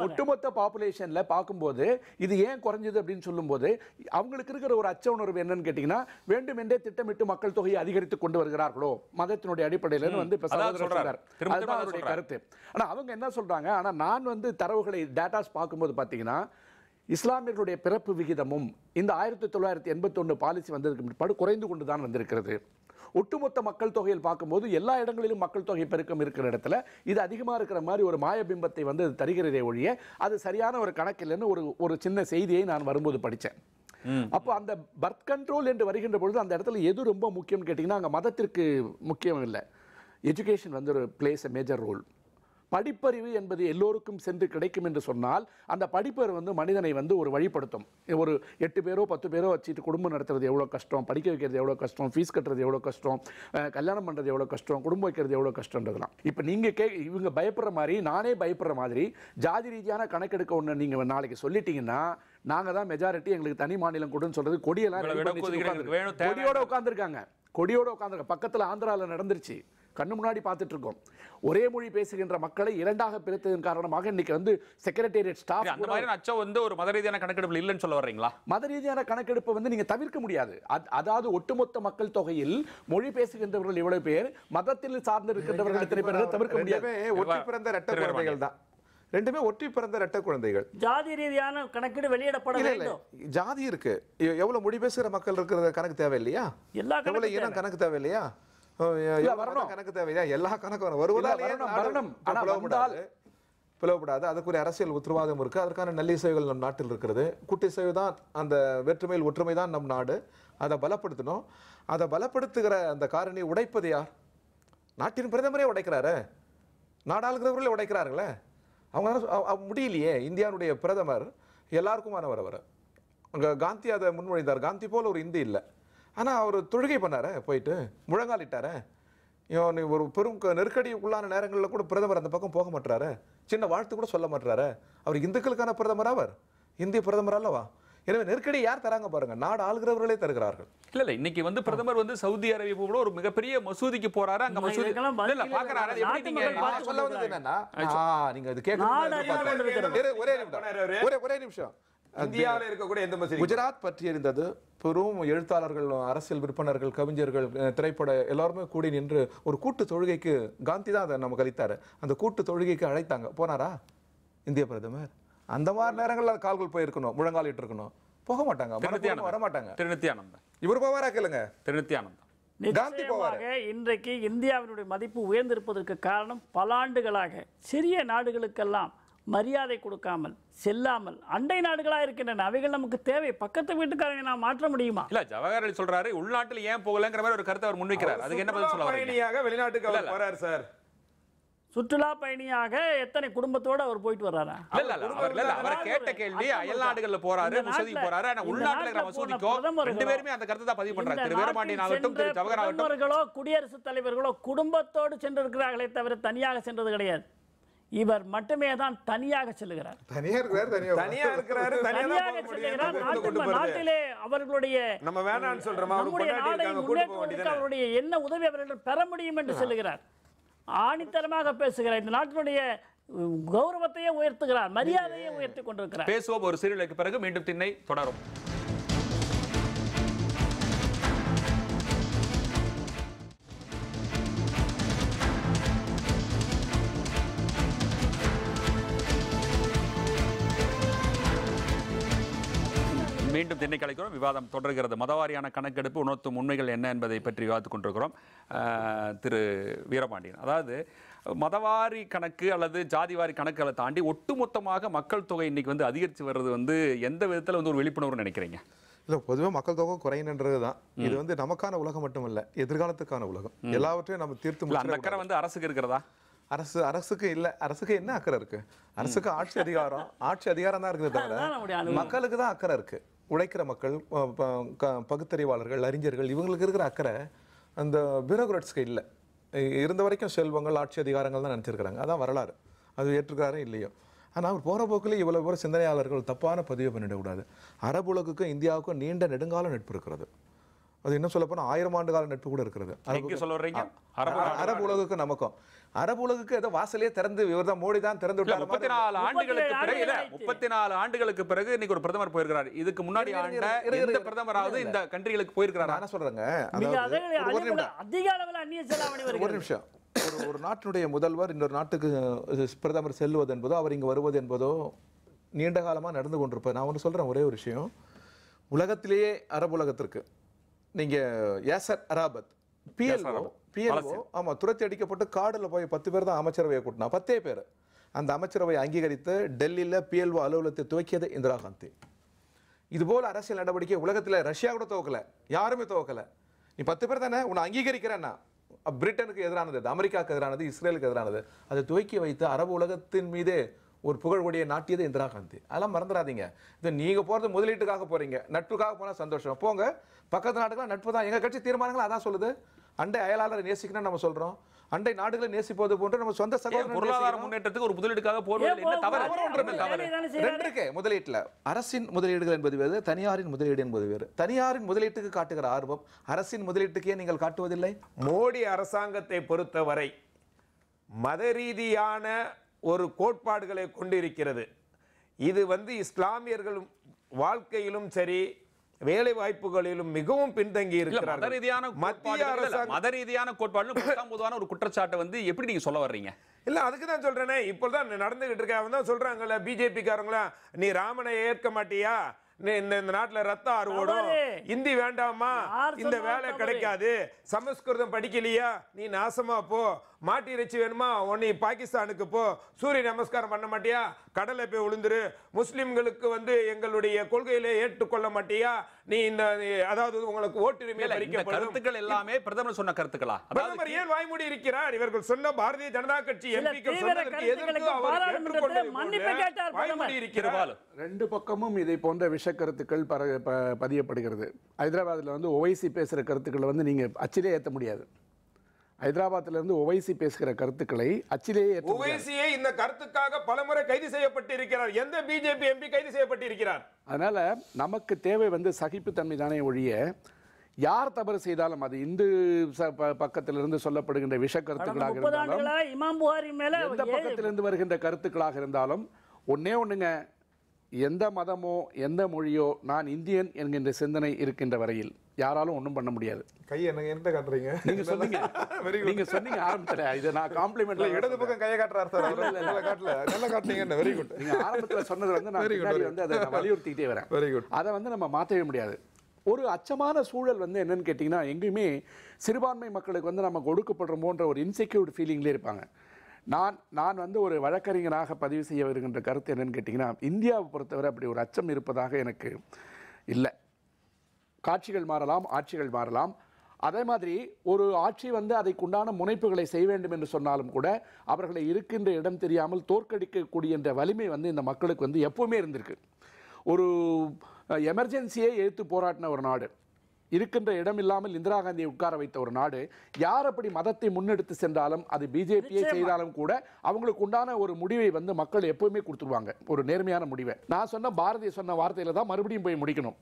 ஒட்டுமொத்த பாப்புலேஷன்ல பார்க்கும்போது இது ஏன் குறைஞ்சது அப்படின்னு சொல்லும்போது அவங்களுக்கு இருக்கிற ஒரு அச்ச உணர்வு என்னன்னு கேட்டீங்கன்னா, வேண்டுமென்றே திட்டமிட்டு மக்கள் தொகையை அதிகரித்து கொண்டு வருகிறார்களோ மதத்தினுடைய அடிப்படையில வந்து அதுதான் அவருடைய கருத்து. ஆனா அவங்க என்ன சொல்றாங்க, ஆனா நான் வந்து தரவுகளை டேட்டாஸ் பார்க்கும்போது பாத்தீங்கன்னா, இஸ்லாமியர்களுடைய பிறப்பு விகிதமும் இந்த 1981 பாலிசி வந்ததுக்கு பிற்பாடு குறைந்து கொண்டு தான் வந்திருக்கிறது. ஒட்டுமொத்த மக்கள் தொகையில் பார்க்கும்போது எல்லா இடங்களிலும் மக்கள் தொகை பெருக்கம் இருக்கிற இடத்துல இது அதிகமாக இருக்கிற மாதிரி ஒரு மாயபிம்பத்தை வந்து அது தருகிறதே ஒழிய அது சரியான ஒரு கணக்கில்லைன்னு ஒரு சின்ன செய்தியை நான் வரும்போது படித்தேன். அப்போ அந்த பர்த் கண்ட்ரோல் என்று வருகின்ற பொழுது அந்த இடத்துல எது ரொம்ப முக்கியம்னு கேட்டிங்கன்னா, அங்கே மதத்திற்கு முக்கியம் இல்லை, எஜுகேஷன் வந்து ஒரு பிளேஸ் எ மேஜர் ரோல். படிப்பறிவு என்பது எல்லோருக்கும் சென்று கிடைக்கும் என்று சொன்னால் அந்த படிப்பறிவு வந்து மனிதனை வந்து ஒரு வழிப்படுத்தும். ஒரு 8 பேரோ 10 பேரோ வச்சுட்டு குடும்பம் நடத்துறது எவ்வளோ கஷ்டம், படிக்க வைக்கிறது எவ்வளோ கஷ்டம், ஃபீஸ் கட்டுறது எவ்வளோ கஷ்டம், கல்யாணம் பண்ணுறது எவ்வளோ கஷ்டம், குடும்பம் வைக்கிறது எவ்வளோ கஷ்டன்றதுலாம். இப்போ நீங்கள் இவங்க பயப்படுற மாதிரி நானே பயப்படுற மாதிரி ஜாதி ரீதியான கணக்கெடுக்க ஒன்று நீங்கள் நாளைக்கு சொல்லிட்டீங்கன்னா, நாங்கள் தான் மெஜாரிட்டி, எங்களுக்கு தனி மாநிலம் கொடுன்னு சொல்றது கொடியெல்லாம் கொடியோட உட்காந்துருக்காங்க, கொடியோட உட்காந்துருக்காங்க. பக்கத்தில் ஆந்திராவில் நடந்துருச்சு, கண்ணு முன்னாடி பார்த்துட்டு இருக்கோம். ஒரே மொழி பேசுகின்ற மக்களை இரண்டாக பிரித்ததன் காரணமாக இன்னைக்கு வந்து செக்ரட்டேரியட் ஸ்டாஃப் அந்த மாதிரி அச்சம் வந்து ஒரு மத ரீதியான கணக்கெடுப்பு இல்லைன்னு சொல்ல வர்றீங்களா? மத ரீதியான கணக்கெடுப்பை வந்து நீங்க தவிர்க்க முடியாது. அதாவது ஒட்டுமொத்த மக்கள் தொகையில் மொழி பேசுகின்றவர்கள் எவ்வளவு பேர், மதத்தில் சார்ந்து இருக்கின்றவர்கள் எத்தனை பேர் தவிர்க்க முடியாது. ஒற்றி பிறந்த இரட்டை குழந்தைகள் தான், ரெண்டுமே ஒற்றி பிறந்த இரட்டை குழந்தைகள். ஜாதி ரீதியான கணக்கீடு வெளியிடப்பட வேண்டும். ஜாதி இருக்கு, எவ்வளவு மொழி பேசுகிற மக்கள் இருக்கிற கணக்கு தேவை இல்லையா? எல்லா எவ்வளவு இனம் கணக்கு தேவை இல்லையா? கணக்கு தேவையா? எல்லா கணக்கும் பிளவுபடாது. அதுக்குரிய அரசியல் உத்தரவாதம் இருக்கு. அதற்கான நல்லிசைவுகள் நம் நாட்டில் இருக்கிறது. குட்டிசைவு தான் அந்த வேற்றுமையில் ஒற்றுமை தான் நம் நாடு. அதை பலப்படுத்தணும். அதை பலப்படுத்துகிற அந்த காரணியை உடைப்பது யார்? நாட்டின் பிரதமரே உடைக்கிறாரு, நாடாளுகிறவர்களே உடைக்கிறார்களே. அவங்க முடியலையே. இந்தியாவுடைய பிரதமர் எல்லாருக்குமானவர். அவர் அங்கே காந்தி அதை முன்மொழிந்தார். காந்தி போல ஒரு இந்தி இல்லை. ஆனால் அவர் தொழுகை பண்ணார, போயிட்டு முழங்காலிட்டார. ஒரு பெரும் நெருக்கடிக்குள்ளான நேரங்களில் கூட பிரதமர் அந்த பக்கம் போக மாட்டாரு, சின்ன வாழ்த்து கூட சொல்ல மாட்டாரு. அவர் இந்துக்களுக்கான பிரதமர், அவர் இந்திய பிரதமர் அல்லவா? எனவே நெருக்கடி யார் தராங்க பாருங்க, நாடு ஆளுகிறவர்களே தருகிறார்கள். இல்ல இன்னைக்கு வந்து பிரதமர் வந்து சவுதி அரேபியா போல ஒரு மிகப்பெரிய மசூதிக்கு போறாரு. அங்க மசூதி இல்ல பாக்குறாரு. எப்படி நீங்க சொல்ல வந்தது என்னன்னா, நீங்க இது கேட்க ஒரே நிமிஷம். இந்தியாவில் இருக்கக்கூடிய எந்த மசூதி? குஜராத் பற்றி இருந்தது. பெரும் எழுத்தாளர்கள், அரசியல் விற்பனர்கள், கவிஞர்கள், திரைப்பட எல்லாருமே கூடி நின்று ஒரு கூட்டு தொழுகைக்கு, காந்தி தான் அதை நமக்கு அளித்தாரு, அந்த கூட்டு தொழுகைக்கு அழைத்தாங்க. போனாரா இந்திய பிரதமர்? அந்த மாதிரி நேரங்களில் கால்கள் போயிருக்கணும், முழங்காலிட்டு இருக்கணும். போக மாட்டாங்க, வர மாட்டாங்க. திருநித்யானந்தா இவர் போவாரா கேளுங்க? திருநித்யானந்தா காந்தி போவார். இன்றைக்கு இந்தியாவினுடைய மதிப்பு உயர்ந்திருப்பதற்கு காரணம் பல ஆண்டுகளாக சிறிய நாடுகளுக்கெல்லாம் மரியாதை கொடுக்காமல் செல்லாமல் அண்டை நாடுகளா இருக்கின்றன. அவைகள் நமக்கு தேவை. பக்கத்து வீட்டுக்காரங்க நான் மாற்ற முடியுமா? இல்ல ஜவஹர்லால் சொல்றாரு உள்நாட்டில் ஏன் போகலங்கிற மாதிரி ஒரு கருத்தை அவர் முன்வைக்கிறார். அதுக்கு என்ன பதில் சொல்ல வரீங்க? வெளிநாட்டுக்கு அவர் போறாரு சார். சுற்றுலா பயணியாக எத்தனை குடும்பத்தோட அவர் போயிட்டு வர்றாரா? அவர் கேட்ட கேள்வி அயல் நாடுகள்ல போறாரு, மசூதிக்கு போறாரு. ஆனா உள்நாட்டுல இருக்கிற மசூதிக்கும் ரெண்டு பேருமே அந்த கருத்தை தான் பதிவு பண்றாங்க. திரு வீரபாண்டியன் ஆகட்டும், திரு ஜவஹர் ஆகட்டும், குடியரசுத் தலைவர்களோ குடும்பத்தோடு சென்றிருக்கிறார்களே தவிர தனியாக சென்றது கிடையாது. இவர் மட்டுமே தான் தனியாக செல்கிறார். தனியா இருக்கிறாரு, தனியா இருக்கிறாரு, தனியாக செல்கிறார். நாட்டிலே அவர்களுடைய நம்ம வேணாம்னு சொல்றோமா, நம்முடைய நாடை முன்னேற்றுவதற்கு அவருடைய என்ன உதவி அவர்கள் பெற முடியும் என்று சொல்லுகிறார். ஆணித்தரமாக பேசுகிறார். இந்த நாட்டினுடைய கௌரவத்தையே உயர்த்துகிறார், மரியாதையை உயர்த்தி கொண்டிருக்கிறார். பேசுவோம். ஒரு சிறியலுக்கு பிறகு மீண்டும் திண்ணை தொடரும். மீண்டும் திண்ணை கலைக்கிறோம். விவாதம் தொடர்கிறது. மதவாரியான கணக்கெடுப்பு உணர்த்தும் உண்மைகள் என்ன என்பதை பற்றி விவாதித்துக் கொண்டிருக்கிறோம். திரு வீரபாண்டியன், அதாவது மதவாரி கணக்கு அல்லது ஜாதிவாரி கணக்குகளை தாண்டி ஒட்டுமொத்தமாக மக்கள் தொகை இன்னைக்கு வந்து அதிகரித்து வர்றது வந்து எந்த விதத்தில் வந்து ஒரு விழிப்புணர்வு நினைக்கிறீங்க? இல்லை, பொதுவாக மக்கள் தொகை குறையின்றது தான். இது வந்து நமக்கான உலகம் மட்டுமல்ல, எதிர்காலத்துக்கான உலகம். எல்லாவற்றையும் நம்ம தீர்த்து அந்த அக்கறை வந்து அரசுக்கு இருக்கிறதா? அரசுக்கு இல்லை. அரசுக்கு என்ன அக்கறை இருக்கு? அரசுக்கு ஆட்சி அதிகாரம் தான் இருக்குது தவிர மக்களுக்கு தான் அக்கறை இருக்கு. உழைக்கிற மக்கள், பகுத்தறிவாளர்கள், அறிஞர்கள், இவங்களுக்கு இருக்கிற அக்கறை அந்த பியூரோக்ராட்ஸ்க்கு இல்லை. இருந்த வரைக்கும் செல்வங்கள், ஆட்சி அதிகாரங்கள் தான் நினச்சிருக்கிறாங்க. அதான் வரலாறு. அது ஏற்றுக்கிறாரே இல்லையோ. ஆனால் அவர் போகிற போக்கில் இவ்வளோ பேர் சிந்தனையாளர்கள் தப்பான பதிவு பண்ணிடக்கூடாது. அரபு உலகுக்கும் இந்தியாவுக்கும் நீண்ட நெடுங்கால நட்பு இருக்கிறது. அது இன்னும் சொல்ல போனால் 1000 ஆண்டு கால நட்பு கூட இருக்கிறது. அரபு உலகுக்கு நமக்கும். அரபு உலகுக்கு ஏதோ வாசலே திறந்து இவர் தான் மோடி தான் திறந்து விட்டார். 34 ஆண்டுகளுக்கு பிறகு இன்னைக்கு ஒரு பிரதமர் போயிருக்கிறார். இதுக்கு முன்னாடி ஆண்ட எந்த பிரதமராவது இந்த கண்ட்ரிகளுக்கு போயிருக்கிறார்? நான் சொல்றேங்க, ஒரு நிமிஷம். ஒரு நாட்டினுடைய முதல்வர் இன்னொரு நாட்டுக்கு பிரதமர் செல்வது என்பதோ அவர் இங்கு வருவது என்பதோ நீண்ட காலமா நடந்து கொண்டிருப்பார். நான் ஒன்று சொல்றேன், ஒரே ஒரு விஷயம். உலகத்திலேயே அரபு உலகத்திற்கு நீங்க யாசர் அரபாத் PLO ஆமா துரத்தி அடிக்கப்பட்டு காடுல போய் 10 பேர் தான் அமைச்சரவையை கூட்டினா. 10 பேர் அந்த அமைச்சரவை அங்கீகரித்து டெல்லியில PLO அலுவலகத்தை துவக்கியது இந்திரா காந்தி. இதுபோல அரசியல் நடவடிக்கை உலகத்துல ரஷ்யா கூட துவக்கல, யாருமே துவக்கல. நீ 10 பேர் தானே, உன்னை அங்கீகரிக்கிறேன்னா பிரிட்டனுக்கு எதிரானது, இஸ்ரேலுக்கு எதிரானது, இஸ்ரேலுக்கு எதிரானது, அதை துவக்கி வைத்து அரபு உலகத்தின் மீதே ஒரு புகழ்கொடியை நாட்டியது இந்திரா காந்தி. அதெல்லாம் மறந்துடாதீங்க. இது நீங்க போறது முதலீட்டுக்காக போறீங்க, நட்புக்காக போனா சந்தோஷம், போங்க. பக்கத்து நாடுகள் நட்பு தான். எங்க கட்சி தீர்மானங்கள் அதான் சொல்லுது. அண்டை அயலாளரை நேசிக்கணும்னு நம்ம சொல்றோம். அண்டை நாடுகளை நேசிப்பது போன்று நம்ம சொந்த சகோதரர் பொருளாதார முன்னேற்றத்துக்கு ஒரு முதலீடுக்காக முதலீட்டுல அரசின் முதலீடுகள் என்பது வேறு, தனியாரின் முதலீடு என்பது வேறு. தனியாரின் முதலீட்டுக்கு காட்டுகிற ஆர்வம் அரசின் முதலீட்டுக்கே நீங்கள் காட்டுவதில்லை. மோடி அரசாங்கத்தை பொறுத்தவரை மத ரீதியான ஒரு கோட்பாடுகளை கொண்டிருக்கிறது. இது வந்து இஸ்லாமியர்கள் வாழ்க்கையிலும் சரி, வேலை வாய்ப்புகளிலும் மிகவும் பின்தங்கி இருக்கிறார். மத ரீதியான கோட்பாடு பொதுவான ஒரு குற்றச்சாட்டை வந்து எப்படி நீங்க சொல்ல வர்றீங்க? இல்ல, அதுக்கு தான் சொல்றேனே, இப்போதான் நடந்துகிட்டு இருக்க. அவன் தான் சொல்றாங்கல்ல, பிஜேபி காரங்களா, நீ ராமனை ஏற்க மாட்டியா, இந்த நாட்டுல ரத்த ஆறு ஓடும், இந்தி வேண்டாமா, இந்த வேலை கிடைக்காது, சமஸ்கிருதம் படிக்கலையா நீ நாசமா போ, மாட்டு இறைச்சி வேணுமா நீ பாகிஸ்தானுக்கு போ, சூரிய நமஸ்காரம் பண்ண மாட்டியா கடலை போய் விழுந்துரு, முஸ்லிம்களுக்கு வந்து எங்களுடைய கொள்கையிலே ஏற்றுக்கொள்ள மாட்டியா, நீ இந்த அதாவது உங்களுக்கு ஓட்டுரிமை பறிக்கப்படும். கருத்துக்கள் எல்லாமே பிரதமர் சொன்ன கருத்துக்களா? பிரதமர் ஏன் வாய்மூடி இருக்கிறார்? இவர்கள் சொன்ன பாரதிய ஜனதா கட்சி எம்பிக்கள் சொன்னதற்கு எதிர்த்து அவர் ஏற்றுக்கொண்டு வாய்மூடி இருக்கிறார். ரெண்டு பக்கமும் இதை போன்ற விஷ கருத்துக்கள் பதியப்படுகிறது. ஹைதராபாத்தில் வந்து ஓவைசி பேசுகிற கருத்துக்களை வந்து நீங்கள் அச்சிலே ஏற்ற முடியாது. ஹைதராபாத்ல இருந்து ஓவைசி பேசுகிற கருத்துக்களை அச்சிலேயே ஓவைசியே இந்த கருத்துக்காக பலமுறை கைது செய்யப்பட்டிருக்கிறார். எந்த பிஜேபி எம்பி கைது செய்யப்பட்டிருக்கிறார்? அதனால நமக்கு தேவை வந்து சகிப்புத்தன்மை தானே ஒழிய யார் தவறு செய்தாலும் அது இந்து பக்கத்திலிருந்து சொல்லப்படுகின்ற விஷ கருத்துக்களாக இருந்தாலும் எந்த பக்கத்திலிருந்து வருகின்ற கருத்துக்களாக இருந்தாலும் ஒன்னே ஒண்ணுங்க, எந்த மதமோ எந்த மொழியோ நான் இந்தியன் என்கின்ற சிந்தனை இருக்கின்ற வரையில் யாராலும் ஒன்றும் பண்ண முடியாது. கை என்ன காட்டுறீங்க? நீங்க சொன்னீங்க ஆரம்பத்துல, இதை நான் காம்ப்ளிமெண்ட் இடது பக்கம் கையை காட்டுறாரு சார். நல்லா காட்டுறீங்க, வெரி குட். நீங்க ஆரம்பத்துல சொன்னது வந்து நான் வந்து அதை வலியுறுத்திக்கிட்டே வரேன். Very good. அதை வந்து நம்ம மாற்றவே முடியாது. ஒரு அச்சமான சூழல் வந்து என்னன்னு கேட்டிங்கன்னா, எங்கேயுமே சிறுபான்மை மக்களுக்கு வந்து நம்ம கொடுக்கப்படுறோமோன்ற ஒரு இன்செக்யூர்ட் ஃபீலிங்லேயே இருப்பாங்க. நான் வந்து ஒரு வழக்கறிஞராக பதிவு செய்ய வருகின்ற கருத்து என்னன்னு கேட்டிங்கன்னா, இந்தியாவை பொறுத்தவரை அப்படி ஒரு அச்சம் இருப்பதாக எனக்கு இல்லை. காட்சிகள் மாறலாம், ஆட்சிகள் மாறலாம். அதே மாதிரி ஒரு ஆட்சி வந்து அதைக்குண்டான முனைப்புகளை செய்ய வேண்டும் என்று சொன்னாலும் கூட அவர்களை இருக்கின்ற இடம் தெரியாமல் தோற்கடிக்கக்கூடிய என்ற வலிமை வந்து இந்த மக்களுக்கு வந்து எப்பவுமே இருந்திருக்கு. ஒரு எமர்ஜென்சியை எதிர்த்து போராட்டின ஒரு நாடு, இருக்கின்ற இடம் இல்லாமல் இந்திரா காந்தியை உட்கார வைத்த ஒரு நாடு. யார் அப்படி மதத்தை முன்னெடுத்து சென்றாலும், அது பிஜேபியை செய்தாலும் கூட அவங்களுக்கு உண்டான ஒரு முடிவை வந்து மக்கள் எப்பவுமே கொடுத்துருவாங்க, ஒரு நேர்மையான முடிவை. நான் சொன்ன பாரதிய சொன்ன வார்த்தையில தான் மறுபடியும் போய் முடிக்கணும்.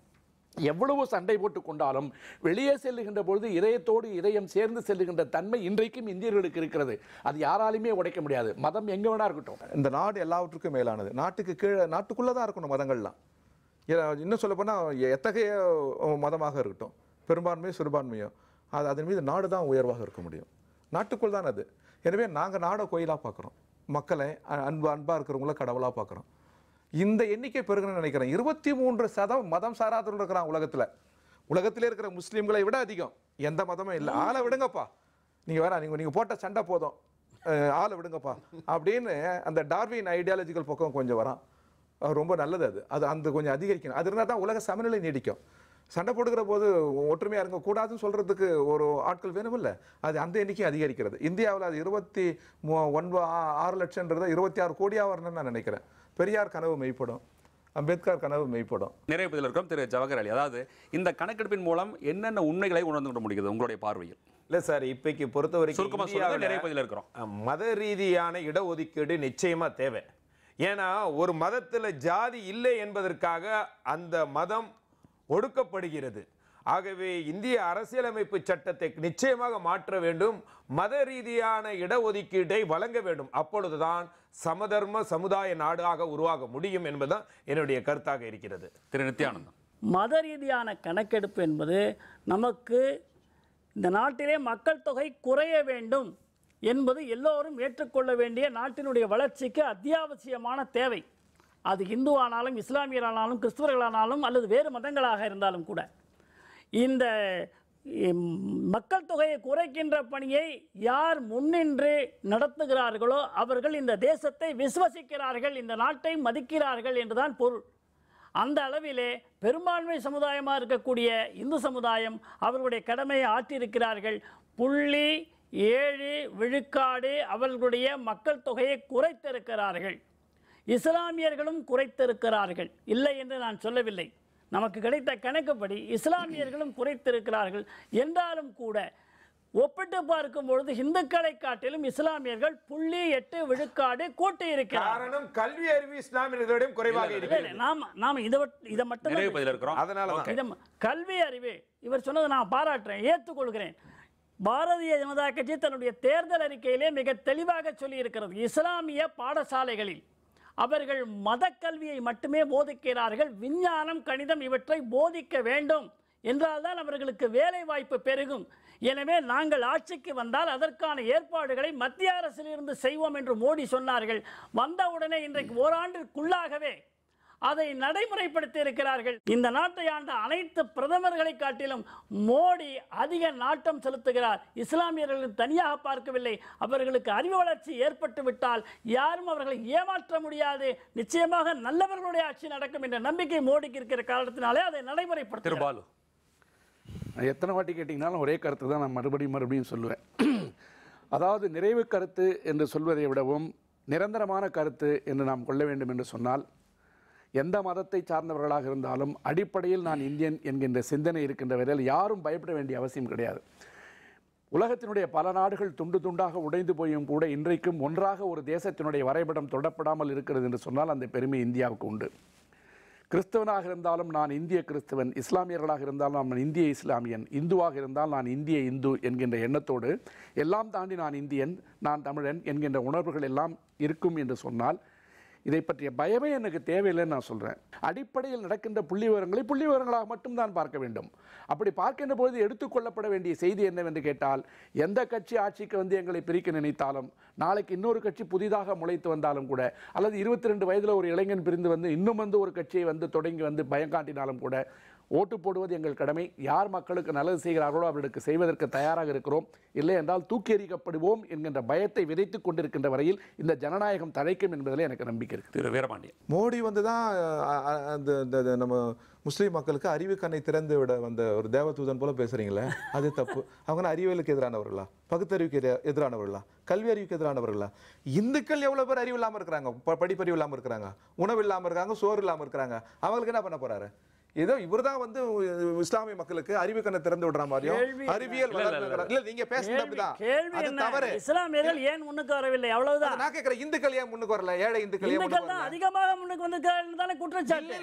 எவ்வளவு சண்டை போட்டு கொண்டாலும் வெளியே செல்லுகின்ற பொழுது இதயத்தோடு இதயம் சேர்ந்து செல்லுகின்ற தன்மை இன்றைக்கும் இந்தியர்களுக்கு இருக்கிறது. அது யாராலுமே உடைக்க முடியாது. மதம் எங்க வேணா இருக்கட்டும். இந்த நாடு எல்லாவற்றுக்கும் மேலானது. நாட்டுக்கு கீழே நாட்டுக்குள்ளே தான் இருக்கணும் மதங்கள்லாம். இன்னும் சொல்ல போனால் எத்தகைய மதமாக இருக்கட்டும், பெரும்பான்மையோ சிறுபான்மையோ, அதன் மீது நாடு தான் உயர்வாக இருக்க முடியும். நாட்டுக்குள் தான் அது. எனவே நாங்கள் நாடை கோயிலாக பார்க்குறோம், மக்களை அன்பாக இருக்கிறவங்கள கடவுளாக பார்க்குறோம். இந்த எண்ணிக்கை பெருகணும்னு நினைக்கிறேன். 23% மதம் சாராதவர்கள் இருக்கிறாங்க உலகத்தில். உலகத்திலே இருக்கிற முஸ்லீம்களை விட அதிகம். எந்த மதமும் இல்லை. ஆளை விடுங்கப்பா, நீங்கள் போட்ட சண்டை போதும், ஆளை விடுங்கப்பா அப்படின்னு அந்த டார்வின் ஐடியாலஜிக்கல் பக்கம் கொஞ்சம் வரான். ரொம்ப நல்லது. அது அந்த கொஞ்சம் அதிகரிக்கணும். அது இருந்தால் தான் உலக சமநிலை நீடிக்கும். சண்டை போடுகிற போது ஒற்றுமையாக இருக்கக்கூடாதுன்னு சொல்கிறதுக்கு ஒரு ஆட்கள் வேணும் இல்லை, அது அந்த எண்ணிக்கை அதிகரிக்கிறது. இந்தியாவில் அது 26 லட்சம்ன்றதை 26 கோடியாக வரணும்னு நான் நினைக்கிறேன். பெரியார் கனவு மெய்ப்படும், அம்பேத்கர் கனவு மெய்ப்படும். நிறைய பதில் இருக்கிறோம் திரு ஜவஹர் அலி. அதாவது இந்த கணக்கெடுப்பின் மூலம் என்னென்ன உண்மைகளை உணர்ந்து கொள்ள முடியுது உங்களுடைய பார்வையில்? இல்லை சார், இப்பைக்கு பொறுத்த வரைக்கும் நிறைய பதில் இருக்கிறோம். மத ரீதியான இடஒதுக்கீடு நிச்சயமா தேவை. ஏன்னா ஒரு மதத்தில் ஜாதி இல்லை என்பதற்காக அந்த மதம் ஒடுக்கப்படுகிறது. ஆகவே இந்திய அரசியலமைப்பு சட்டத்தை நிச்சயமாக மாற்ற வேண்டும். மத ரீதியான இடஒதுக்கீட்டை வழங்க வேண்டும். அப்பொழுதுதான் சமதர்ம சமுதாய நாடாக உருவாக முடியும் என்பதுதான் என்னுடைய கருத்தாக இருக்கிறது. திரு நித்யானந்தம், மத ரீதியான கணக்கெடுப்பு என்பது நமக்கு இந்த நாட்டிலே மக்கள் தொகை குறைய வேண்டும் என்பது எல்லோரும் ஏற்றுக்கொள்ள வேண்டிய நாட்டினுடைய வளர்ச்சிக்கு அத்தியாவசியமான தேவை. அது இந்துவானாலும் இஸ்லாமியரானாலும் கிறிஸ்துவர்களானாலும் அல்லது வேறு மதங்களாக இருந்தாலும் கூட இந்த மக்கள் தொகையை குறைக்கின்ற பணியை யார் முன்னின்று நடத்துகிறார்களோ அவர்கள் இந்த தேசத்தை விசுவசிக்கிறார்கள், இந்த நாட்டை மதிக்கிறார்கள் என்றுதான் பொருள். அந்த அளவிலே பெரும்பான்மை சமுதாயமாக இருக்கக்கூடிய இந்து சமுதாயம் அவர்களுடைய கடமையை ஆற்றியிருக்கிறார்கள். 0.7 விழுக்காடு அவர்களுடைய மக்கள் தொகையை குறைத்திருக்கிறார்கள். இஸ்லாமியர்களும் குறைத்திருக்கிறார்கள், இல்லை என்று நான் சொல்லவில்லை. நமக்கு கிடைத்த கணக்குப்படி இஸ்லாமியர்களும் குறைத்திருக்கிறார்கள். என்றாலும் கூட ஒப்பிட்டு பார்க்கும் பொழுது இந்துக்களை காட்டிலும் இஸ்லாமியர்கள் 0.8 விழுக்காடு கூட்டி இருக்கிறார். காரணம் கல்வி அறிவு இஸ்லாமியர்களிடம் குறைவாக இருக்கிறது. நாம இதை மட்டும் அதனால கல்வி அறிவு இவர் சொன்னதை நான் பாராட்டுறேன், ஏற்றுக்கொள்கிறேன். பாரதிய ஜனதா கட்சி தன்னுடைய தேர்தல் அறிக்கையிலே மிக தெளிவாக சொல்லி இருக்கிறது, இஸ்லாமிய பாடசாலைகளில் அவர்கள் மத கல்வியை மட்டுமே போதிக்கிறார்கள், விஞ்ஞானம் கணிதம் இவற்றை போதிக்க வேண்டும் என்றால்தான் அவர்களுக்கு வேலை வாய்ப்பு பெருகும். எனவே நாங்கள் ஆட்சிக்கு வந்தால் அதற்கான ஏற்பாடுகளை மத்திய அரசிலிருந்து செய்வோம் என்று மோடி சொன்னார்கள். வந்தவுடனே இன்றைக்கு ஓராண்டிற்குள்ளாகவே அதை நடைமுறைப்படுத்தி இருக்கிறார்கள். இந்த நாட்டை ஆண்ட அனைத்து பிரதமர்களை காட்டிலும் மோடி அதிக நாட்டம் செலுத்துகிறார். இஸ்லாமியர்கள் தனியாக பார்க்கவில்லை. அவர்களுக்கு அறிவு வளர்ச்சி ஏற்பட்டு விட்டால் யாரும் அவர்களை ஏமாற்ற முடியாது. நிச்சயமாக நல்லவர்களுடைய ஆட்சி நடக்கும் என்ற நம்பிக்கை மோடிக்கு இருக்கிற காரணத்தினாலே அதை நடைமுறைப்படுத்துகிறார். எத்தனை வாட்டி கேட்டிங்கனாலும் ஒரே கருத்து தான் நான் மறுபடியும் சொல்லுவேன். அதாவது நிறைவு கருத்து என்று சொல்வதை விடவும் நிரந்தரமான கருத்து என்று நாம் கொள்ள வேண்டும் என்று சொன்னால், எந்த மதத்தை சார்ந்தவர்களாக இருந்தாலும் அடிப்படையில் நான் இந்தியன் என்கின்ற சிந்தனை இருக்கின்ற வரையில் யாரும் பயப்பட வேண்டிய அவசியம் கிடையாது. உலகத்தினுடைய பல நாடுகள் துண்டு துண்டாக உடைந்து போயும் கூட இன்றைக்கும் ஒன்றாக ஒரு தேசத்தினுடைய வரைபடம் தொடப்படாமல் இருக்கிறது என்று சொன்னால் அந்த பெருமை இந்தியாவுக்கு உண்டு. கிறிஸ்தவனாக இருந்தாலும் நான் இந்திய கிறிஸ்தவன், இஸ்லாமியர்களாக இருந்தாலும் நான் இந்திய இஸ்லாமியன், இந்துவாக இருந்தால் நான் இந்திய இந்து என்கின்ற எண்ணத்தோடு எல்லாம் தாண்டி நான் இந்தியன், நான் தமிழன் என்கின்ற உணர்வுகள் எல்லாம் இருக்கும் என்று சொன்னால் இதை பற்றிய பயமே எனக்கு தேவையில்லைன்னு நான் சொல்கிறேன். அடிப்படையில் நடக்கின்ற புள்ளி விவரங்களாக மட்டும்தான் பார்க்க வேண்டும். அப்படி பார்க்கின்ற போது எடுத்துக்கொள்ளப்பட வேண்டிய செய்தி என்னவென்று கேட்டால், எந்த கட்சி ஆட்சிக்கு வந்து எங்களை பிரிக்க நினைத்தாலும், நாளைக்கு இன்னொரு கட்சி புதிதாக முளைத்து வந்தாலும் கூட, அல்லது 22 வயதில் ஒரு இளைஞன் பிரிந்து வந்து இன்னும் வந்து ஒரு கட்சியை வந்து தொடங்கி வந்து பயம் காட்டினாலும் கூட, ஓட்டு போடுவது எங்கள் கடமை. யார் மக்களுக்கு நல்லது செய்கிறார்களோ அவர்களுக்கு செய்வதற்கு தயாராக இருக்கிறோம். இல்லை என்றால் தூக்கி எறியப்படுவோம் என்கின்ற பயத்தை விதைத்துக் கொண்டிருக்கின்ற வரையில் இந்த ஜனநாயகம் தழைக்கும் என்பதில் எனக்கு நம்பிக்கை இருக்கு. திரு வீரபாண்டியன், மோடி வந்து தான் அந்த நம்ம முஸ்லீம் மக்களுக்கு அறிவு கண்ணை திறந்து விட வந்த ஒரு தேவதூதன் போல பேசுறீங்களே, அது தப்பு. அவங்க அறிவியலுக்கு எதிரானவர்களா, பகுத்தறிவுக்கு எதிரானவர்களா, கல்வி அறிவுக்கு எதிரானவர்களா? இந்துக்கள் எவ்வளவு பேர் அறிவு இல்லாமல் இருக்கிறாங்க, படிப்பறிவு இல்லாமல் இருக்கிறாங்க, உணவு இல்லாமல் இருக்காங்க, சோறு இல்லாமல் இருக்கிறாங்க. அவங்களுக்கு என்ன பண்ண போறாரு? ஏதோ இவர்தான் வந்து இஸ்லாமிய மக்களுக்கு அறிவு கண்ணை திறந்து விடுற மாதிரியும் அறிவியல் இல்ல நீங்க பேசுறது அப்படிதான். கேள்வி அது என்ன? தவறு. இஸ்லாமியர்கள் ஏன் முன்னுக்கு வரவில்லை? அவ்வளவுதான். நான் கேக்குறேன், இந்துக்கள் ஏன் முன்னுக்கு வரல? ஏழை இந்துக்கள் ஏன் முன்னுக்கு வரல? அதிகமாக முன்னுக்கு வந்திருக்காங்க தானே குற்றச்சாட்டு.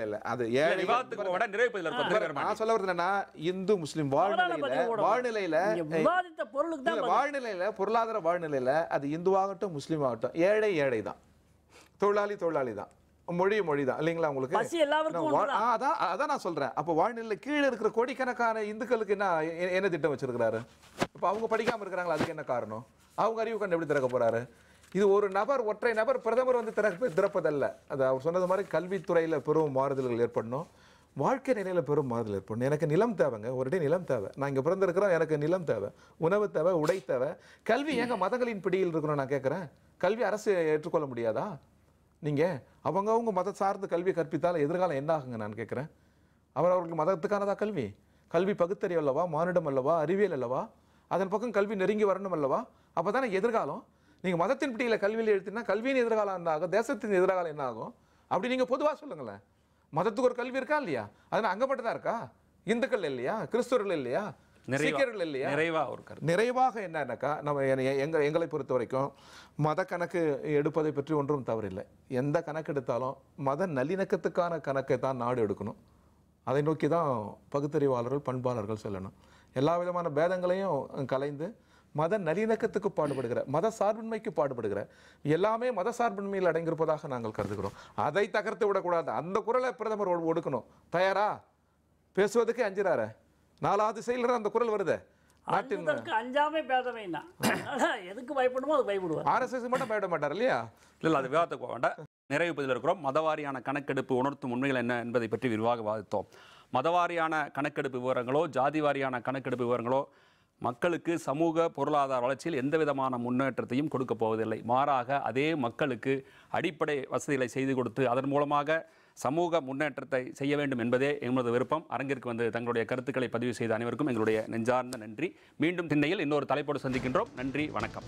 இல்ல அது ஏழை விவாதத்துக்கு வட நிறைவு பதில் இருக்கும். நான் சொல்ல வரது என்னன்னா, இந்து முஸ்லிம் வாழ்நிலையில விவாதித்த பொருளுக்கு தான் வாழ்நிலையில பொருளாதார வாழ்நிலையில அது இந்துவாகட்டும் முஸ்லீம் ஆகட்டும் ஏழை தான், தொழிலாளி தான், மொழி தான் இல்லைங்களா உங்களுக்கு? பசி எல்லாருக்கும் அதான் நான் சொல்றேன். அப்போ வாழ்நிலை கீழே இருக்கிற கோடிக்கணக்கான இந்துக்களுக்கு என்ன திட்டம் வச்சிருக்கிறாரு? இப்போ அவங்க படிக்காம இருக்கிறாங்களா? அதுக்கு என்ன காரணம்? அவங்க அறிவு கண்டு எப்படி திறக்க போறாரு? இது ஒரு நபர், ஒற்றை நபர் பிரதமர் வந்து திறப்பதல்ல. அது அவர் சொன்னது மாதிரி கல்வித்துறையில பெரும் மாறுதல்கள் ஏற்படணும், வாழ்க்கை நிலையில பெரும் மாறுதல் ஏற்படணும். எனக்கு நிலம் தேவைங்க, ஒரு இடம் நிலம் தேவை. நான் இங்க பிறந்திருக்கிறோம், எனக்கு நிலம் தேவை, உணவு தேவை, உடை தேவை. கல்வி ஏங்க மதங்களின் பிடியில் இருக்கணும்? நான் கேட்கிறேன், கல்வி அரசு ஏற்றுக்கொள்ள முடியாதா? நீங்க அவங்க மத சார்ந்து கல்வி கற்பித்தால் எதிர்காலம் என்ன ஆகுங்க? நான் கேட்கிறேன். அவர்களுக்கு மதத்துக்கானதா கல்வி? கல்வி பகுத்தறிவு அல்லவா, மானிடம் அல்லவா, அறிவியல் அல்லவா? அதன் பக்கம் கல்வி நெருங்கி வரணும் அல்லவா? அப்பதானே எதிர்காலம். நீங்க மதத்தின் பிடியில கல்வியில் எழுத்தினா கல்வியின் எதிர்காலம் என்ன ஆகும்? தேசத்தின் எதிர்காலம் என்ன ஆகும்? அப்படி நீங்க பொதுவா சொல்லுங்களேன். மதத்துக்கு ஒரு கல்வி இருக்கா இல்லையா? அதனால அங்க மட்டும் தான் இருக்கா? இந்துக்கள் இல்லையா? கிறிஸ்தவர்கள் இல்லையா? சீக்கியர்கள் இல்லையா? நிறைவாக என்னன்னாக்கா, நம்ம எங்களை பொறுத்த வரைக்கும் மத கணக்கு எடுப்பதை பற்றி ஒன்றும் தவறில்லை. எந்த கணக்கு எடுத்தாலும் மத நல்லிணக்கத்துக்கான கணக்கை தான் நாடு எடுக்கணும். அதை நோக்கி தான் பகுத்தறிவாளர்கள் பண்பாளர்கள் சொல்லணும். எல்லா விதமான பேதங்களையும் கலைந்து மத நல்லிணக்கத்துக்கு பாடுபடுகிற, மத சார்பின்மைக்கு பாடுபடுகிற, எல்லாமே மத சார்பின்மையில் அடங்கியிருப்பதாக நாங்கள் கருதுகிறோம். அதை தகர்த்து விடக்கூடாது. அந்த குரலை பிரதமர் ஒடுக்கணும். தயாரா? பேசுவதுக்கு அஞ்சுறாரு. 4வது செயலர் அந்த குரல் வருது. அஞ்சாமே பேதமை எதுக்கு பயப்படுமோ அது பயப்படுவார். RSS மட்டும் பயப்பட மாட்டார் இல்லையா? இல்ல அது விவாதத்துக்கு வேண்டாம். நிறைவு பதில் இருக்கிறோம். மதவாரியான கணக்கெடுப்பு உணர்த்தும் உண்மைகள் என்ன என்பதை பற்றி விரிவாக விவாதித்தோம். மதவாரியான கணக்கெடுப்பு விவரங்களோ ஜாதி வாரியான கணக்கெடுப்பு விவரங்களோ மக்களுக்கு சமூக பொருளாதார வளர்ச்சியில் எந்த விதமான முன்னேற்றத்தையும் கொடுக்க போவதில்லை. மாறாக அதே மக்களுக்கு அடிப்படை வசதிகளை செய்து கொடுத்து அதன் மூலமாக சமூக முன்னேற்றத்தை செய்ய வேண்டும் என்பதே எங்களது விருப்பம். அரங்கிற்கு வந்து தங்களுடைய கருத்துக்களை பதிவு செய்த அனைவருக்கும் எங்களுடைய நெஞ்சார்ந்த நன்றி. மீண்டும் திண்ணையில் இன்னொரு தலைப்போடு சந்திக்கின்றோம். நன்றி, வணக்கம்.